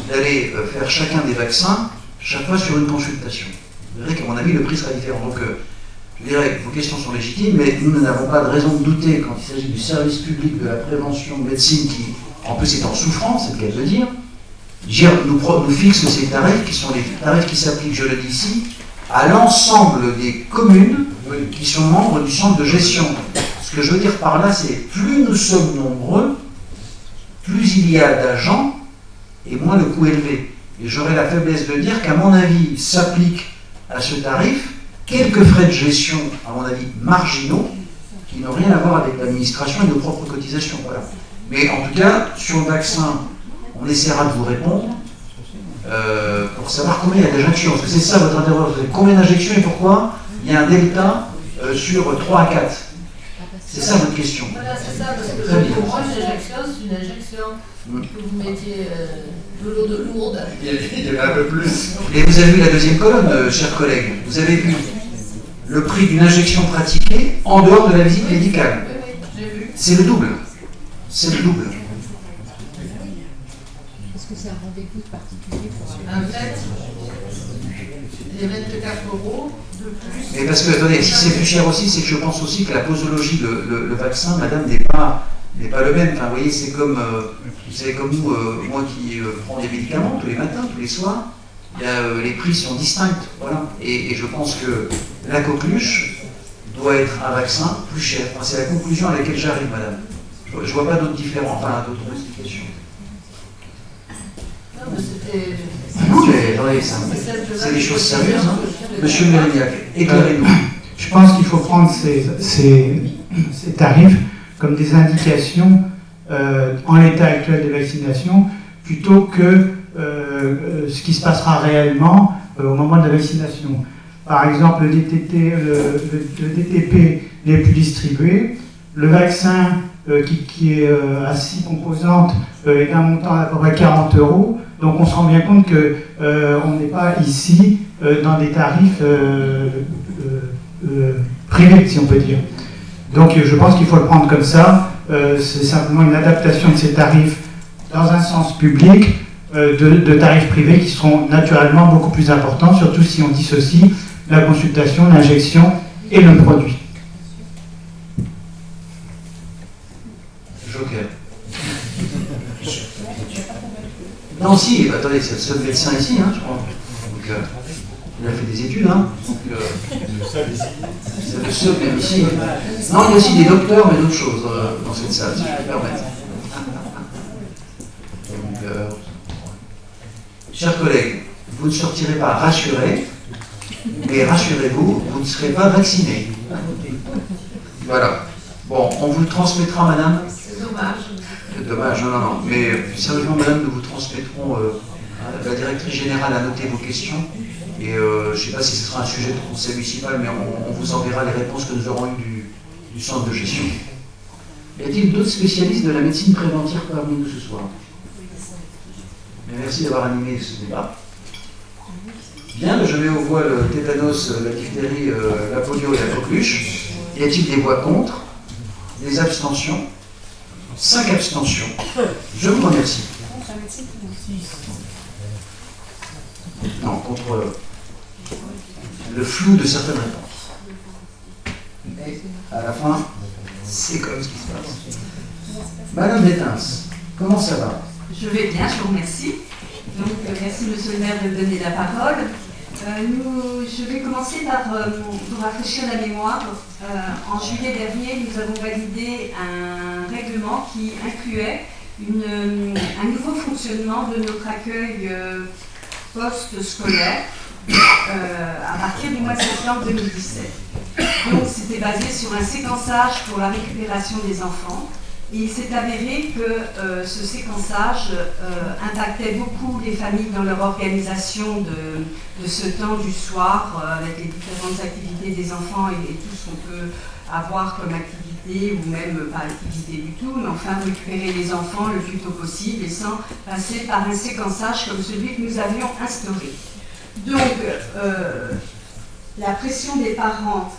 d'aller faire chacun des vaccins, chaque fois sur une consultation. Vous verrez qu'à mon avis, le prix sera différent. Donc, je dirais que vos questions sont légitimes, mais nous n'avons pas de raison de douter quand il s'agit du service public de la prévention de médecine qui, en plus, est en souffrance, c'est le cas de le dire. Nous fixons ces tarifs qui sont les tarifs qui s'appliquent, je le dis ici, à l'ensemble des communes qui sont membres du centre de gestion. Ce que je veux dire par là, c'est plus nous sommes nombreux, plus il y a d'agents et moins le coût élevé. Et j'aurais la faiblesse de dire qu'à mon avis, s'applique à ce tarif quelques frais de gestion, à mon avis, marginaux, qui n'ont rien à voir avec l'administration et nos propres cotisations. Voilà. Mais en tout cas, sur le vaccin, on essaiera de vous répondre pour savoir combien il y a d'injections. Parce que c'est ça votre interrogation. Combien d'injections et pourquoi il y a un delta sur 3 à 4. C'est ça votre question.
Voilà, c'est ça, parce que pour moi, une injection, c'est une injection. Que vous mettiez de l'eau de lourde.
Il y avait un peu plus.
Et vous avez vu la deuxième colonne, chers collègues. Vous avez vu le prix d'une injection pratiquée en dehors de la visite médicale.
J'ai vu.
C'est le double. C'est le double.
Est-ce que c'est un rendez-vous particulier pour
En fait, les 24 € de plus.
Et parce que, attendez, si c'est plus cher aussi, c'est que je pense aussi que la posologie, le vaccin, madame, n'est pas le même. Enfin, vous voyez, c'est comme, vous savez, comme nous, moi qui prends des médicaments tous les matins, tous les soirs, les prix sont distincts. Voilà. Et je pense que la coqueluche doit être un vaccin plus cher. Enfin, c'est la conclusion à laquelle j'arrive, madame. Je ne vois pas d'autres différences, enfin, d'autres explications.
Non, mais c'était.
Non, mais attendez, c'est des choses sérieuses. Hein. Monsieur Mérignac, éclairez-nous.
Je pense qu'il faut prendre ces tarifs comme des indications en l'état actuel des vaccinations plutôt que ce qui se passera réellement au moment de la vaccination. Par exemple, le DTP n'est plus distribué. Le vaccin qui est à 6 composantes est d'un montant à peu près 40 €. Donc on se rend bien compte qu'on n'est pas ici dans des tarifs privés, si on peut dire. Donc je pense qu'il faut le prendre comme ça. C'est simplement une adaptation de ces tarifs dans un sens public de tarifs privés qui seront naturellement beaucoup plus importants, surtout si on dissocie la consultation, l'injection et le produit.
Joker. Non, si, attendez, c'est le seul médecin ici, hein, je crois. Donc, il a fait des études, hein. Donc, c'est le seul même ici. Non, il y a aussi des docteurs, mais d'autres choses dans cette salle, si je peux me permettre. Donc, chers collègues, vous ne sortirez pas rassurés, mais rassurez-vous, vous ne serez pas vaccinés. Voilà. Bon, on vous le transmettra, madame.
C'est dommage.
C'est dommage, non. Mais sérieusement, madame, nous vous transmettrons, la directrice générale a noté vos questions. Et je ne sais pas si ce sera un sujet de conseil municipal, mais on vous enverra les réponses que nous aurons eues du centre de gestion. Y a-t-il d'autres spécialistes de la médecine préventive parmi nous ce soir? Mais merci d'avoir animé ce débat. Bien, je mets aux voix le tétanos, la diphtérie, la polio et la coqueluche. Y a-t-il des voix contre? Des abstentions? 5 abstentions. Je vous remercie. Non, contre le flou de certaines réponses. Et à la fin, c'est comme ce qui se passe. Madame Détens, comment ça va?
Je vais bien, je vous remercie. Donc, merci Monsieur le maire de me donner la parole. Je vais commencer par vous rafraîchir la mémoire. En juillet dernier, nous avons validé un règlement qui incluait un nouveau fonctionnement de notre accueil post-scolaire à partir du mois de septembre 2017. Donc, c'était basé sur un séquençage pour la récupération des enfants. Et il s'est avéré que ce séquençage impactait beaucoup les familles dans leur organisation de ce temps du soir, avec les différentes activités des enfants et tout ce qu'on peut avoir comme activité, ou même pas activité du tout, mais enfin récupérer les enfants le plus tôt possible et sans passer par un séquençage comme celui que nous avions instauré. Donc, la pression des parents,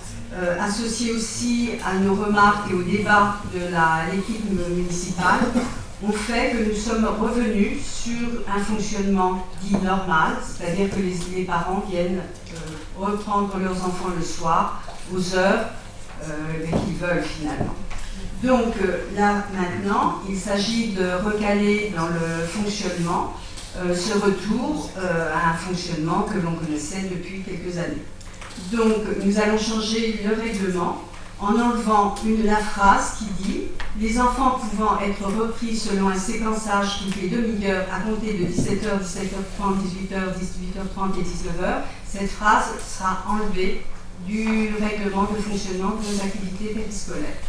associée aussi à nos remarques et au débat de l'équipe municipale, ont fait que nous sommes revenus sur un fonctionnement dit normal, c'est-à-dire que les parents viennent reprendre leurs enfants le soir aux heures qu'ils veulent finalement. Donc là maintenant, il s'agit de recaler dans le fonctionnement ce retour à un fonctionnement que l'on connaissait depuis quelques années. Donc nous allons changer le règlement en enlevant la phrase qui dit « Les enfants pouvant être repris selon un séquençage qui fait demi-heure à compter de 17h, 17h30, 18h, 18h30 et 19h », cette phrase sera enlevée du règlement de fonctionnement de nos activités périscolaires.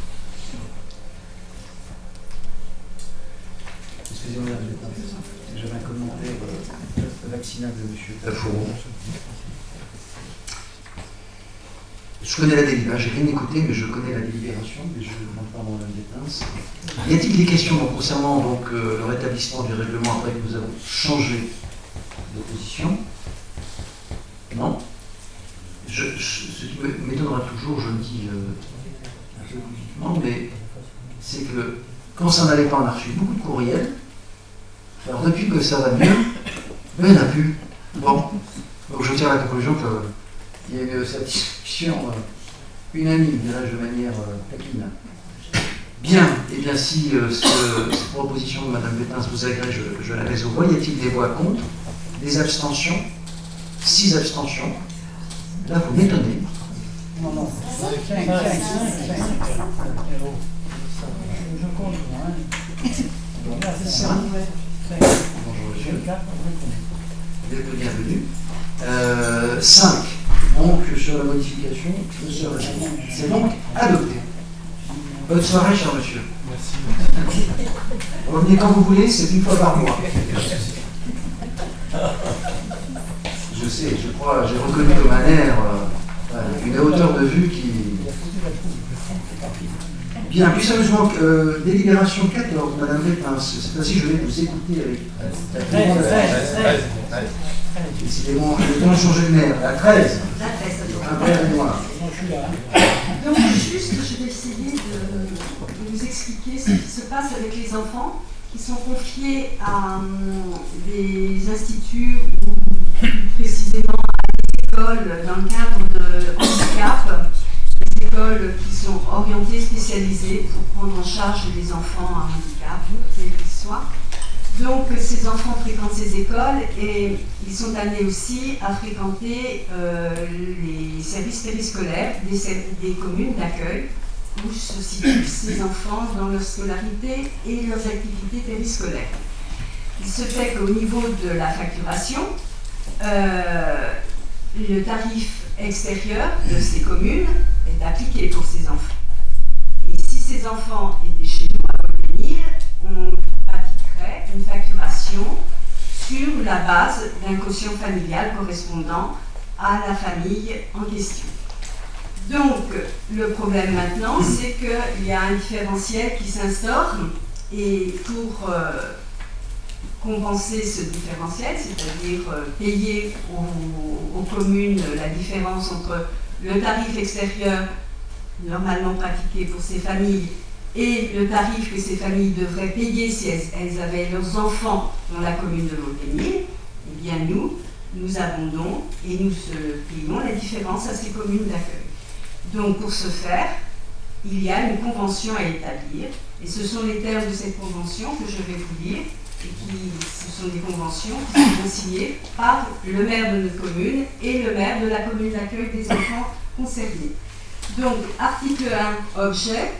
Excusez-moi, j'avais un commentaire vaccinal de M. Tafouron. Je connais la délibération, j'ai rien écouté, mais je connais la délibération, mais je ne demande pas mon âme d'éteinte. Y a-t-il des questions concernant le rétablissement du règlement après que nous avons changé de position? Non. Ce qui m'étonnera toujours, je le dis un peu publiquement, mais c'est que quand ça n'allait pas, on a reçu beaucoup de courriels. Alors depuis que ça va mieux, il n'y en a plus. Bon, donc je tire à la conclusion qu'il y a eu satisfaction unanime, de manière taquine. Bien, et bien si cette proposition de Mme Pétain vous agrée, je la mets au voie. Y a-t-il des voix contre? Des abstentions? 6 abstentions. Là, vous m'étonnez.
Non, non. 5. Je compte, hein.
Bonjour monsieur. Vous êtes le bienvenu. 5. Donc sur la modification, c'est donc adopté. Bonne soirée, cher monsieur. Merci. Revenez quand vous voulez, c'est une fois par mois. Je sais, je crois, j'ai reconnu comme un air une hauteur de vue qui... Bien, plus sérieusement, délibération 14, Madame Pétain, cette fois-ci je vais vous écouter avec... 13. Décidément, le temps a changé de nerf. La 13. Un père noir.
Donc juste, je vais essayer de vous expliquer ce qui se passe avec les enfants qui sont confiés à des instituts ou plus précisément à des écoles dans le cadre de handicap, des écoles qui sont orientées, spécialisées pour prendre en charge les enfants à handicap, quels qu'ils soient. Donc ces enfants fréquentent ces écoles et ils sont amenés aussi à fréquenter les services périscolaires des communes d'accueil où se situent ces enfants dans leur scolarité et leurs activités périscolaires. Il se fait qu'au niveau de la facturation, le tarif extérieur de ces communes est appliqué pour ces enfants. Et si ces enfants étaient chez nous à Beauvais-Nil, on pratiquerait une facturation sur la base d'un quotient familial correspondant à la famille en question. Donc, le problème maintenant, c'est qu'il y a un différentiel qui s'instaure et pour compenser ce différentiel, c'est-à-dire payer aux communes la différence entre le tarif extérieur normalement pratiqué pour ces familles et le tarif que ces familles devraient payer si elles avaient leurs enfants dans la commune de Beauvais-Nil, eh bien nous abondons et nous payons la différence à ces communes d'accueil. Donc pour ce faire, il y a une convention à établir et ce sont les termes de cette convention que je vais vous lire et ce sont des conventions qui sont signées par le maire de notre commune et le maire de la commune d'accueil des enfants concernés. Donc article 1, objet.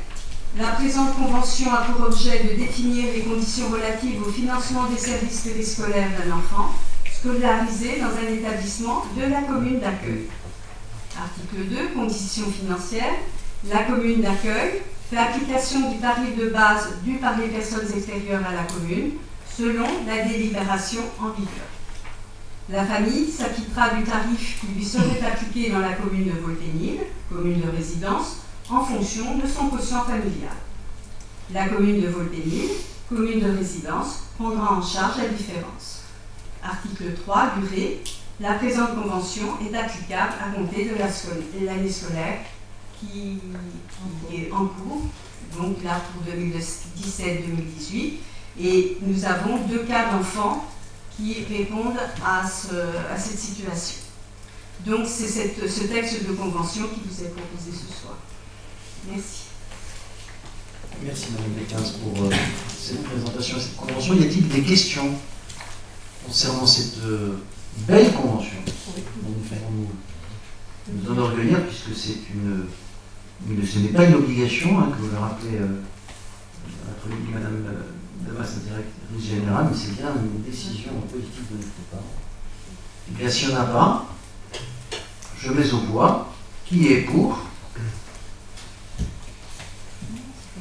La présente convention a pour objet de définir les conditions relatives au financement des services périscolaires d'un enfant scolarisé dans un établissement de la commune d'accueil. Article 2, conditions financières. La commune d'accueil fait application du tarif de base dû par les personnes extérieures à la commune selon la délibération en vigueur. La famille s'acquittera du tarif qui lui serait appliqué dans la commune de Beauvais-Nil, commune de résidence, en fonction de son quotient familial. La commune de Beauvais-Nil, commune de résidence, prendra en charge la différence. Article 3, durée. La présente convention est applicable à compter de l'année scolaire qui est en cours, donc là pour 2017-2018, et nous avons 2 cas d'enfants qui répondent à cette situation. Donc c'est ce texte de convention qui vous est proposé ce soir. Merci.
Merci Mme Pétain pour cette présentation et cette convention. Y a-t-il des questions concernant cette belle convention dont nous pouvons nous enorgueillir puisque c'est une Mais ce n'est pas une obligation, hein, que vous le rappelez, Madame Damas, la directrice générale, mais c'est bien une décision politique de notre part. Et bien, s'il n'y en a pas, je mets au voix qui est pour.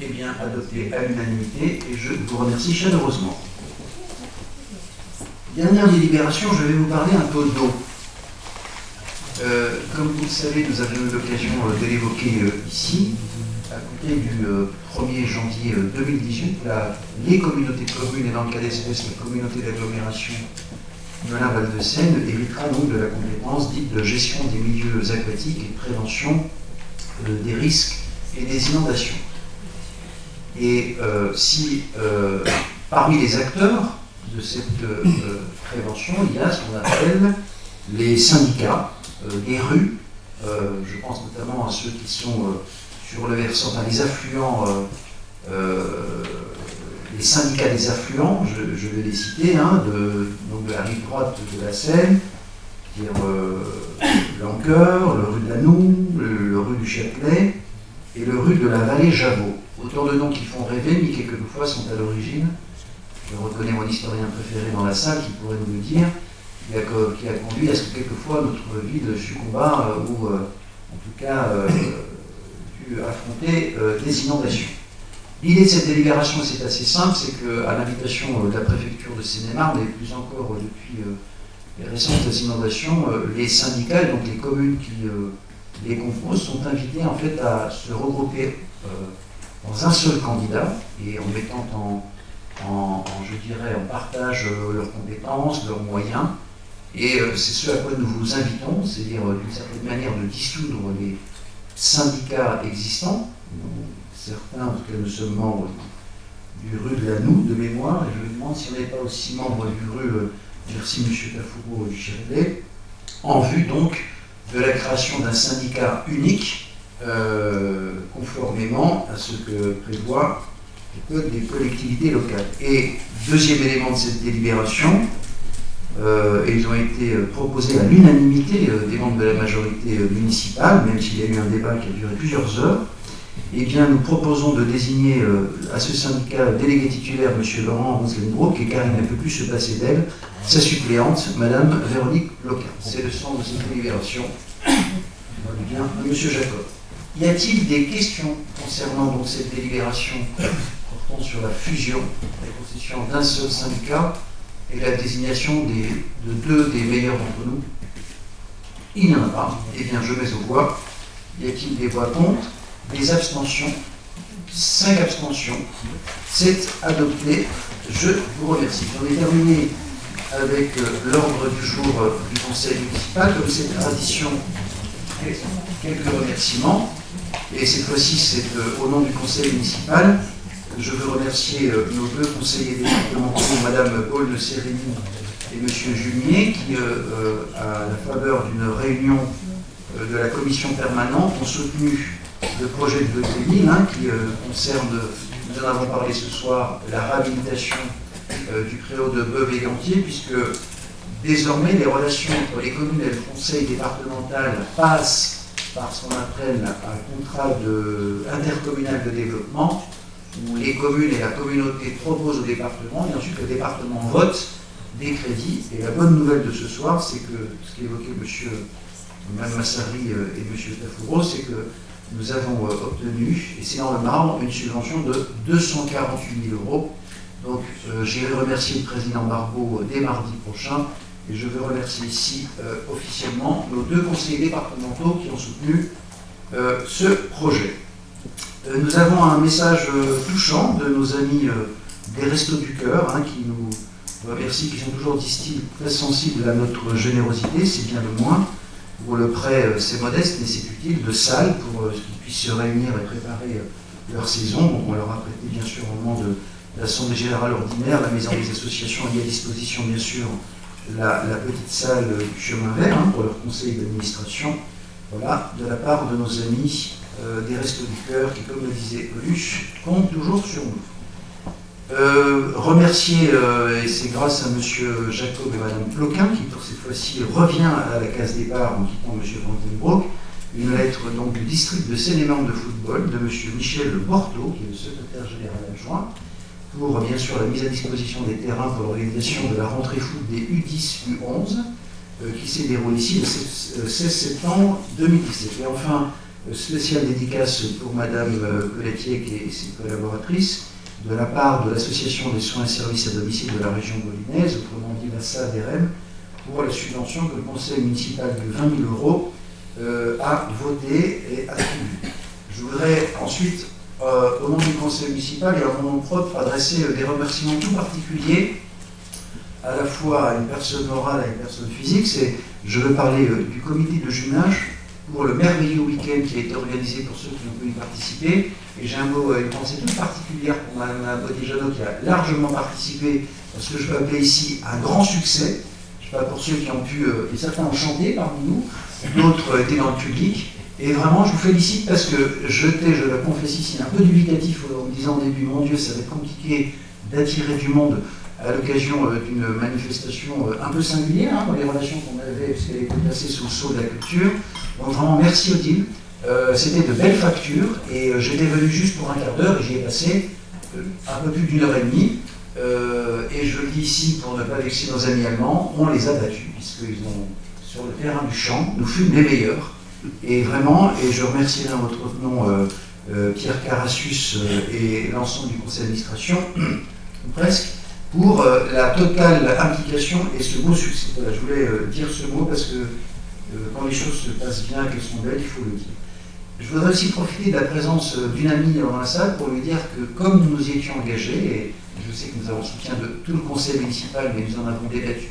Eh bien, adopté à l'unanimité, et je vous remercie chaleureusement. Dernière délibération, je vais vous parler un peu d'eau. Comme vous le savez, nous avions eu l'occasion de l'évoquer ici, à compter du 1er janvier 2018, les communautés de communes, et dans le cas d'espèce, la communauté d'agglomération Melun-Val de Seine, héritera donc de la compétence dite de gestion des milieux aquatiques et de prévention des risques et des inondations. Et si parmi les acteurs de cette prévention, il y a ce qu'on appelle les syndicats des rues, je pense notamment à ceux qui sont sur le versant, enfin les affluents, les syndicats des affluents, je vais les citer, hein, donc de la rive droite de la Seine, c'est-à-dire l'Anqueur, le rue de la Noue, le rue du Châtelet et le rue de la Vallée Javot. Autant de noms qui font rêver, mais qui quelquefois sont à l'origine. Je reconnais mon historien préféré dans la salle qui pourrait nous le dire, qui a conduit à ce que quelquefois notre ville succomba ou en tout cas dû affronter des inondations. L'idée de cette délibération, c'est assez simple, c'est qu'à l'invitation de la préfecture de Seine-et-Marne, et plus encore depuis les récentes inondations, les syndicats, donc les communes qui les composent, sont invités en fait à se regrouper dans un seul candidat et en mettant je dirais, en partage leurs compétences, leurs moyens. Et c'est ce à quoi nous vous invitons, c'est-à-dire d'une certaine manière de dissoudre les syndicats existants. Certains, en tout cas, nous sommes membres du rue de la Noue, de mémoire, et je me demande si on n'est pas aussi membre du rue, merci M. Tafouro du Châtelet, en vue donc de la création d'un syndicat unique, conformément à ce que prévoit le Code des collectivités locales. Et deuxième élément de cette délibération, ils ont été proposés à l'unanimité des membres de la majorité municipale, même s'il y a eu un débat qui a duré plusieurs heures. Eh bien, nous proposons de désigner à ce syndicat délégué titulaire M. Laurent Ronslenbroek, et car il ne peut plus se passer d'elle, sa suppléante, Mme Véronique Loquin. C'est le sens de cette délibération. Bien, M. Jacob. Y a-t-il des questions concernant donc cette délibération portant sur la fusion, la constitution d'un seul syndicat et la désignation de deux des meilleurs d'entre nous? Il n'y en a pas. Eh bien, je mets aux voix. Y a-t-il des voix contre? Des abstentions? 5 abstentions. C'est adopté. Je vous remercie. J'en ai terminé avec l'ordre du jour du Conseil municipal. Comme c'est une tradition, quelques remerciements. Et cette fois-ci, c'est au nom du Conseil municipal. Je veux remercier nos deux conseillers départementaux, Mme Paul de Sérémy et M. Jumier, qui, à la faveur d'une réunion de la commission permanente, ont soutenu le projet de Vaudevilles, qui concerne, nous en avons parlé ce soir, la réhabilitation du préau de Beuve-et-Gantier, puisque désormais les relations entre les communes et le conseil départemental passent par ce qu'on appelle un contrat intercommunal de développement, où les communes et la communauté proposent au département, et ensuite le département vote des crédits. Et la bonne nouvelle de ce soir, c'est que, ce qu'évoquait Mme Massari et M. Tafouro, c'est que nous avons obtenu, et c'est dans le marbre, une subvention de 248 000 €. Donc j'irai remercier le président Barbeau dès mardi prochain, et je veux remercier ici officiellement nos deux conseillers départementaux qui ont soutenu ce projet. Nous avons un message touchant de nos amis des Restos du Cœur, qui nous remercient, qui sont toujours, disent-ils, très sensibles à notre générosité, c'est bien le moins. Pour le prêt, c'est modeste, mais c'est utile, de salles pour qu'ils puissent se réunir et préparer leur saison. Donc on leur a prêté, bien sûr, au moment de l'Assemblée Générale Ordinaire, la maison des associations a mis à disposition, bien sûr, la petite salle du Chemin Vert pour leur conseil d'administration. Voilà, de la part de nos amis des Restos du Cœur qui, comme le disait Coluche, comptent toujours sur nous. Remercier, et c'est grâce à M. Jacob et Mme Ploquin, qui pour cette fois-ci revient à la case départ en quittant M. Ronslenbroek, une lettre donc, du district de Seine-et-Marne de football de M. Michel Borto, qui est le secrétaire général adjoint, pour bien sûr la mise à disposition des terrains pour l'organisation de la rentrée foot des U10, U11, qui s'est déroulée ici le 16 septembre 2017. Et enfin, spéciale dédicace pour Madame Pelletier et ses collaboratrices, de la part de l'Association des soins et services à domicile de la région bolinaise, autrement dit la SADRM, pour la subvention que le conseil municipal de 20 000 euros a voté et attribué. Je voudrais ensuite, au nom du conseil municipal et à mon nom propre, adresser des remerciements tout particuliers à la fois à une personne morale et à une personne physique. Je veux parler du comité de jumelage pour le merveilleux week-end qui a été organisé pour ceux qui ont pu y participer. Et j'ai une pensée toute particulière pour Mme Bodijano qui a largement participé à ce que je peux appeler ici un grand succès. Je ne sais pas pour ceux qui ont pu, et certains ont chanté parmi nous, d'autres étaient dans le public. Et vraiment, je vous félicite parce que je le confesse ici, un peu dubitatif en me disant au début, mon Dieu, ça va être compliqué d'attirer du monde à l'occasion d'une manifestation un peu singulière pour les relations qu'on avait, puisqu'elle était placée sous le sceau de la culture. Donc vraiment, merci Odile. C'était de belles factures et j'étais venu juste pour un quart d'heure et j'y ai passé un peu plus d'1 heure et demie. Et je le dis ici pour ne pas vexer nos amis allemands, on les a battus, puisqu'ils ont, sur le terrain du champ, nous fûmes les meilleurs. Et vraiment, et je remercierai en votre nom Pierre Carassus et l'ensemble du conseil d'administration, presque, pour la totale implication et ce beau succès. Voilà, je voulais dire ce mot parce que quand les choses se passent bien, qu'elles sont belles, il faut le dire. Je voudrais aussi profiter de la présence d'une amie dans la salle pour lui dire que comme nous nous y étions engagés, et je sais que nous avons le soutien de tout le conseil municipal, mais nous en avons débattu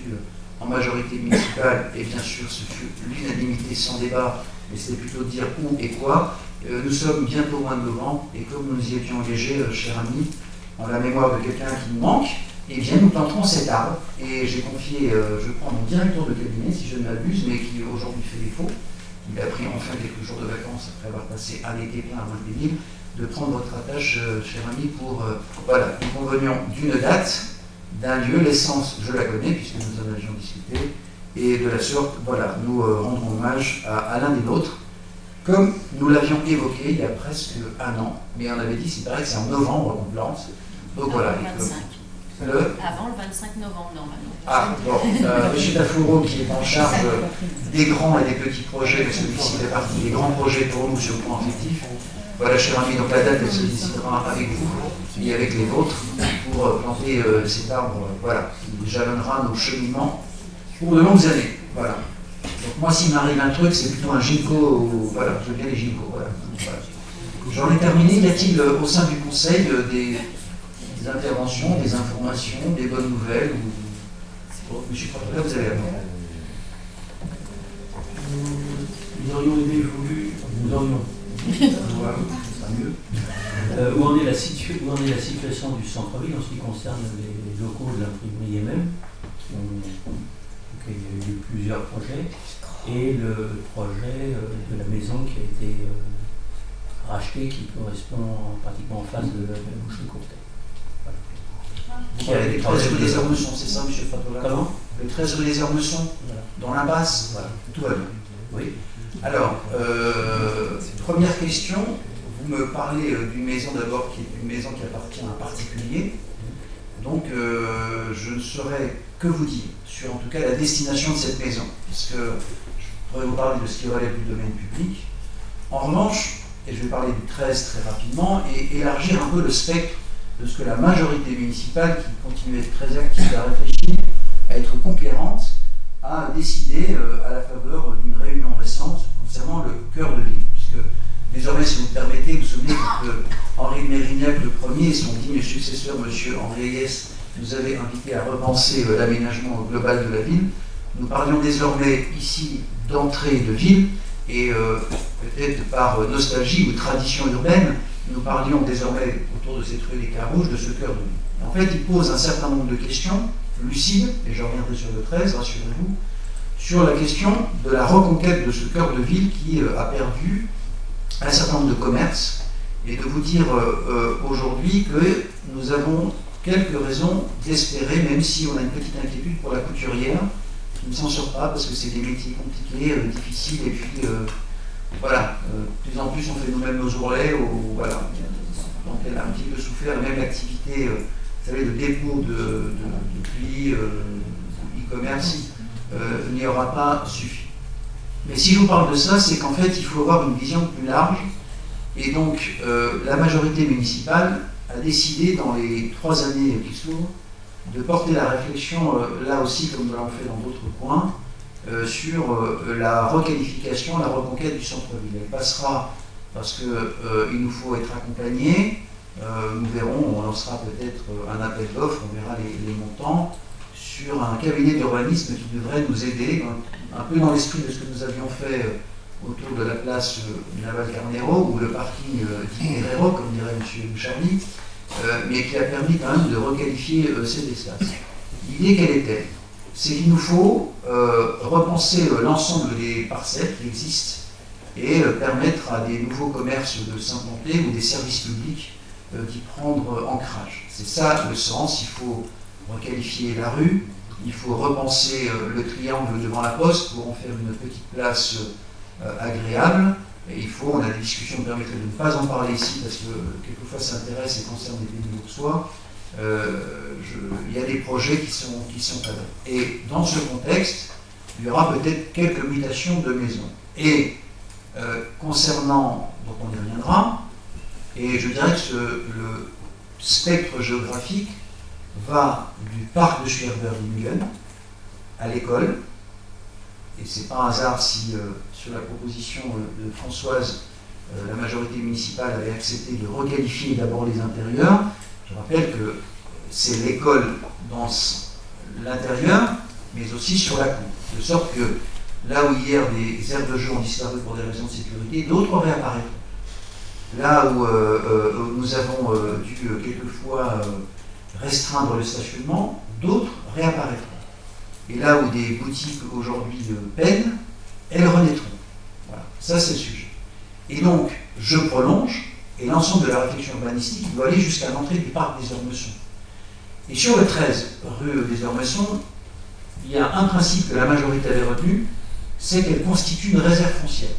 en majorité municipale, et bien sûr ce fut l'unanimité sans débat, mais c'était plutôt dire où et quoi. Nous sommes bientôt au mois de novembre, et comme nous nous y étions engagés, cher ami, en la mémoire de quelqu'un qui nous manque, eh bien nous planterons cet arbre. Et j'ai confié, je crois, mon directeur de cabinet, si je ne m'abuse, mais qui aujourd'hui fait défaut, il a pris enfin quelques jours de vacances après avoir passé un été plein à Montpellier, de prendre votre attache, cher ami, pour voilà, nous convenions d'une date, d'un lieu, l'essence, je la connais puisque nous en avions discuté, et de la sorte, voilà, nous rendrons hommage à l'un et l'autre, comme nous l'avions évoqué il y a presque un an, mais on avait dit, c'est pareil que c'est en novembre qu'on plante, donc voilà.
Avant le 25 novembre, normalement.
Ah, bon, M. Tafouro, qui est en charge des grands et des petits projets, mais celui-ci fait partie des grands projets pour nous sur le plan affectif. Voilà, cher ami, donc la date, elle se décidera avec vous et avec les vôtres pour planter cet arbre, voilà, qui jalonnera nos cheminements pour de longues années. Voilà. Donc moi, s'il m'arrive un truc, c'est plutôt un ginkgo, voilà, je veux bien les ginkgos, voilà. J'en ai terminé. Y a-t-il au sein du conseil des interventions, des informations, des bonnes nouvelles ou... Monsieur Croix, vous avez la parole.
Nous aurions aimé voulu, nous aurions. Voilà, ça sera mieux. Où en est la situation du centre-ville en ce qui concerne les locaux de l'imprimerie elle-même, il y a eu plusieurs projets, et le projet de la maison qui a été racheté, qui correspond pratiquement en face de la bouche de Courtet.
Voilà. Les 13 rue des Hermessons, c'est ça, M. Fatola?
Comment?
Les 13 rue des Hermessons, voilà. Dans l'impasse, voilà. Tout va bien.
Oui.
Alors, première question, vous me parlez d'une maison d'abord qui est une maison qui appartient à un particulier. Donc, je ne saurais que vous dire sur en tout cas la destination de cette maison, puisque je pourrais vous parler de ce qui relève du domaine public. En revanche, et je vais parler du 13 très rapidement, et élargir un peu le spectre de ce que la majorité municipale, qui continue à être très active, à réfléchir, à être conquérante, a décidé à la faveur d'une réunion récente concernant le cœur de ville. Puisque désormais, si vous me permettez, vous vous souvenez que Henri Mérignac, le premier, et son digne successeur, M. Henri Ayès, nous avait invité à repenser l'aménagement global de la ville. Nous parlions désormais ici d'entrée de ville, et peut-être par nostalgie ou tradition urbaine, nous parlions désormais autour de cette rue des Carouges de ce cœur de ville. En fait, il pose un certain nombre de questions lucides, et je reviendrai sur le 13, rassurez-vous, sur la question de la reconquête de ce cœur de ville qui a perdu un certain nombre de commerces, et de vous dire aujourd'hui que nous avons quelques raisons d'espérer, même si on a une petite inquiétude pour la couturière, qui ne s'en sort pas parce que c'est des métiers compliqués, difficiles, et puis voilà, de plus en plus on fait nous-mêmes nos ourlets, voilà. Donc elle a un petit peu souffert, même l'activité, vous savez, de dépôt de plis, e-commerce, n'y aura pas suffi. Mais si je vous parle de ça, c'est qu'en fait, il faut avoir une vision plus large. Et donc, la majorité municipale a décidé, dans les 3 années qui s'ouvrent, de porter la réflexion, là aussi, comme nous l'avons fait dans d'autres coins, sur la requalification, la reconquête du centre-ville. Elle passera parce qu'il nous faut être accompagnés. Nous verrons, on lancera peut-être un appel d'offres, on verra les montants, sur un cabinet d'urbanisme qui devrait nous aider, un peu dans l'esprit de ce que nous avions fait autour de la place Naval-Carnero, ou le parking d'Iguerrero, comme dirait M. Charny, mais qui a permis quand même de requalifier ces espaces. L'idée quelle était? C'est qu'il nous faut repenser l'ensemble des parcelles qui existent et permettre à des nouveaux commerces de s'implanter ou des services publics d'y prendre ancrage. C'est ça le sens, il faut requalifier la rue, il faut repenser le triangle devant la poste pour en faire une petite place agréable. Et il faut, on a des discussions qui permettraient de ne pas en parler ici parce que quelquefois ça intéresse et concerne les pays bourgeois. Il y a des projets qui sont cadrés. Et dans ce contexte, il y aura peut-être quelques mutations de maisons. Et concernant, donc on y reviendra, et je dirais que le spectre géographique va du parc de Schwerberlingen à l'école, et c'est pas un hasard si sur la proposition de Françoise, la majorité municipale avait accepté de requalifier d'abord les intérieurs. Je rappelle que c'est l'école dans l'intérieur, mais aussi sur la cour, de sorte que là où hier des aires de jeu ont disparu pour des raisons de sécurité, d'autres réapparaîtront. Là où nous avons dû quelquefois restreindre le stationnement, d'autres réapparaîtront. Et là où des boutiques aujourd'hui peinent, elles renaîtront. Voilà, ça c'est le sujet. Et donc, je prolonge, et l'ensemble de la réflexion urbanistique doit aller jusqu'à l'entrée du parc des Ormessons. Et sur le 13 rue des Ormessons, il y a un principe que la majorité avait retenu, c'est qu'elle constitue une réserve foncière.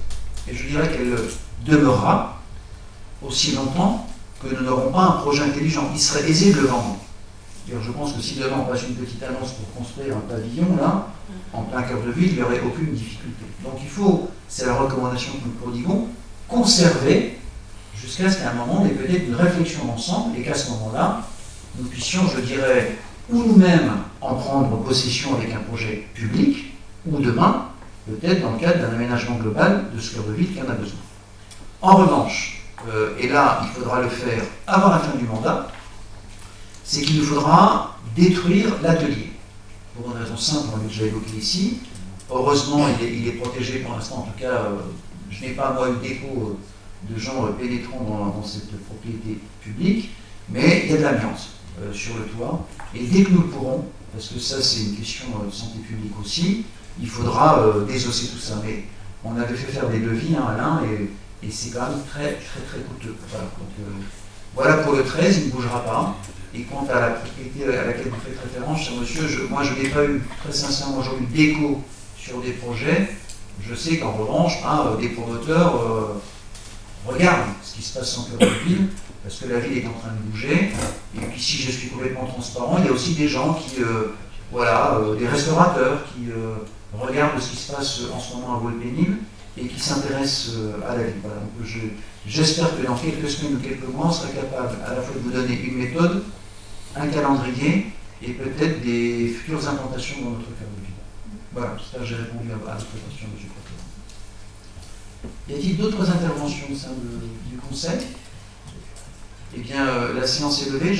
Et je dirais qu'elle demeurera aussi longtemps que nous n'aurons pas un projet intelligent. Il serait aisé de le vendre. D'ailleurs, je pense que si demain on passe une petite annonce pour construire un pavillon, là, en plein cœur de ville, il n'y aurait aucune difficulté. Donc il faut, c'est la recommandation que nous prodiguons, conserver jusqu'à ce qu'à un moment, on ait peut-être une réflexion ensemble et qu'à ce moment-là, nous puissions, je dirais, ou nous-mêmes en prendre possession avec un projet public, ou demain, peut-être dans le cadre d'un aménagement global de ce cœur de ville qui en a besoin. En revanche, et là, il faudra le faire avant la fin du mandat, c'est qu'il nous faudra détruire l'atelier. Pour une raison simple, on l'a déjà évoqué ici. Heureusement, il est protégé pour l'instant. En tout cas, je n'ai pas, moi, eu d'écho de gens pénétrant dans cette propriété publique, mais il y a de l'amiante sur le toit. Et dès que nous le pourrons, parce que ça, c'est une question de santé publique aussi, il faudra désosser tout ça. Mais on avait fait faire des devis, hein, Alain, et c'est quand même très, très, très coûteux. Voilà, donc, voilà pour le 13, il ne bougera pas. Et quant à la propriété à laquelle vous faites référence, cher monsieur, moi je n'ai pas eu, très sincèrement, aujourd'hui d'écho sur des projets. Je sais qu'en revanche, des promoteurs regardent ce qui se passe en cœur de ville, parce que la ville est en train de bouger. Et puis si je suis complètement transparent, il y a aussi des gens qui, des restaurateurs qui regardent ce qui se passe en ce moment à Vaux-le-Pénil et qui s'intéressent à la ville. Voilà. Donc, j'espère que dans quelques semaines ou quelques mois, on sera capable à la fois de vous donner une méthode, un calendrier et peut-être des futures implantations dans notre cœur de ville. Voilà, j'espère que j'ai répondu à votre question, M. le Président. Y a-t-il d'autres interventions au sein du Conseil? Eh bien, la séance est levée.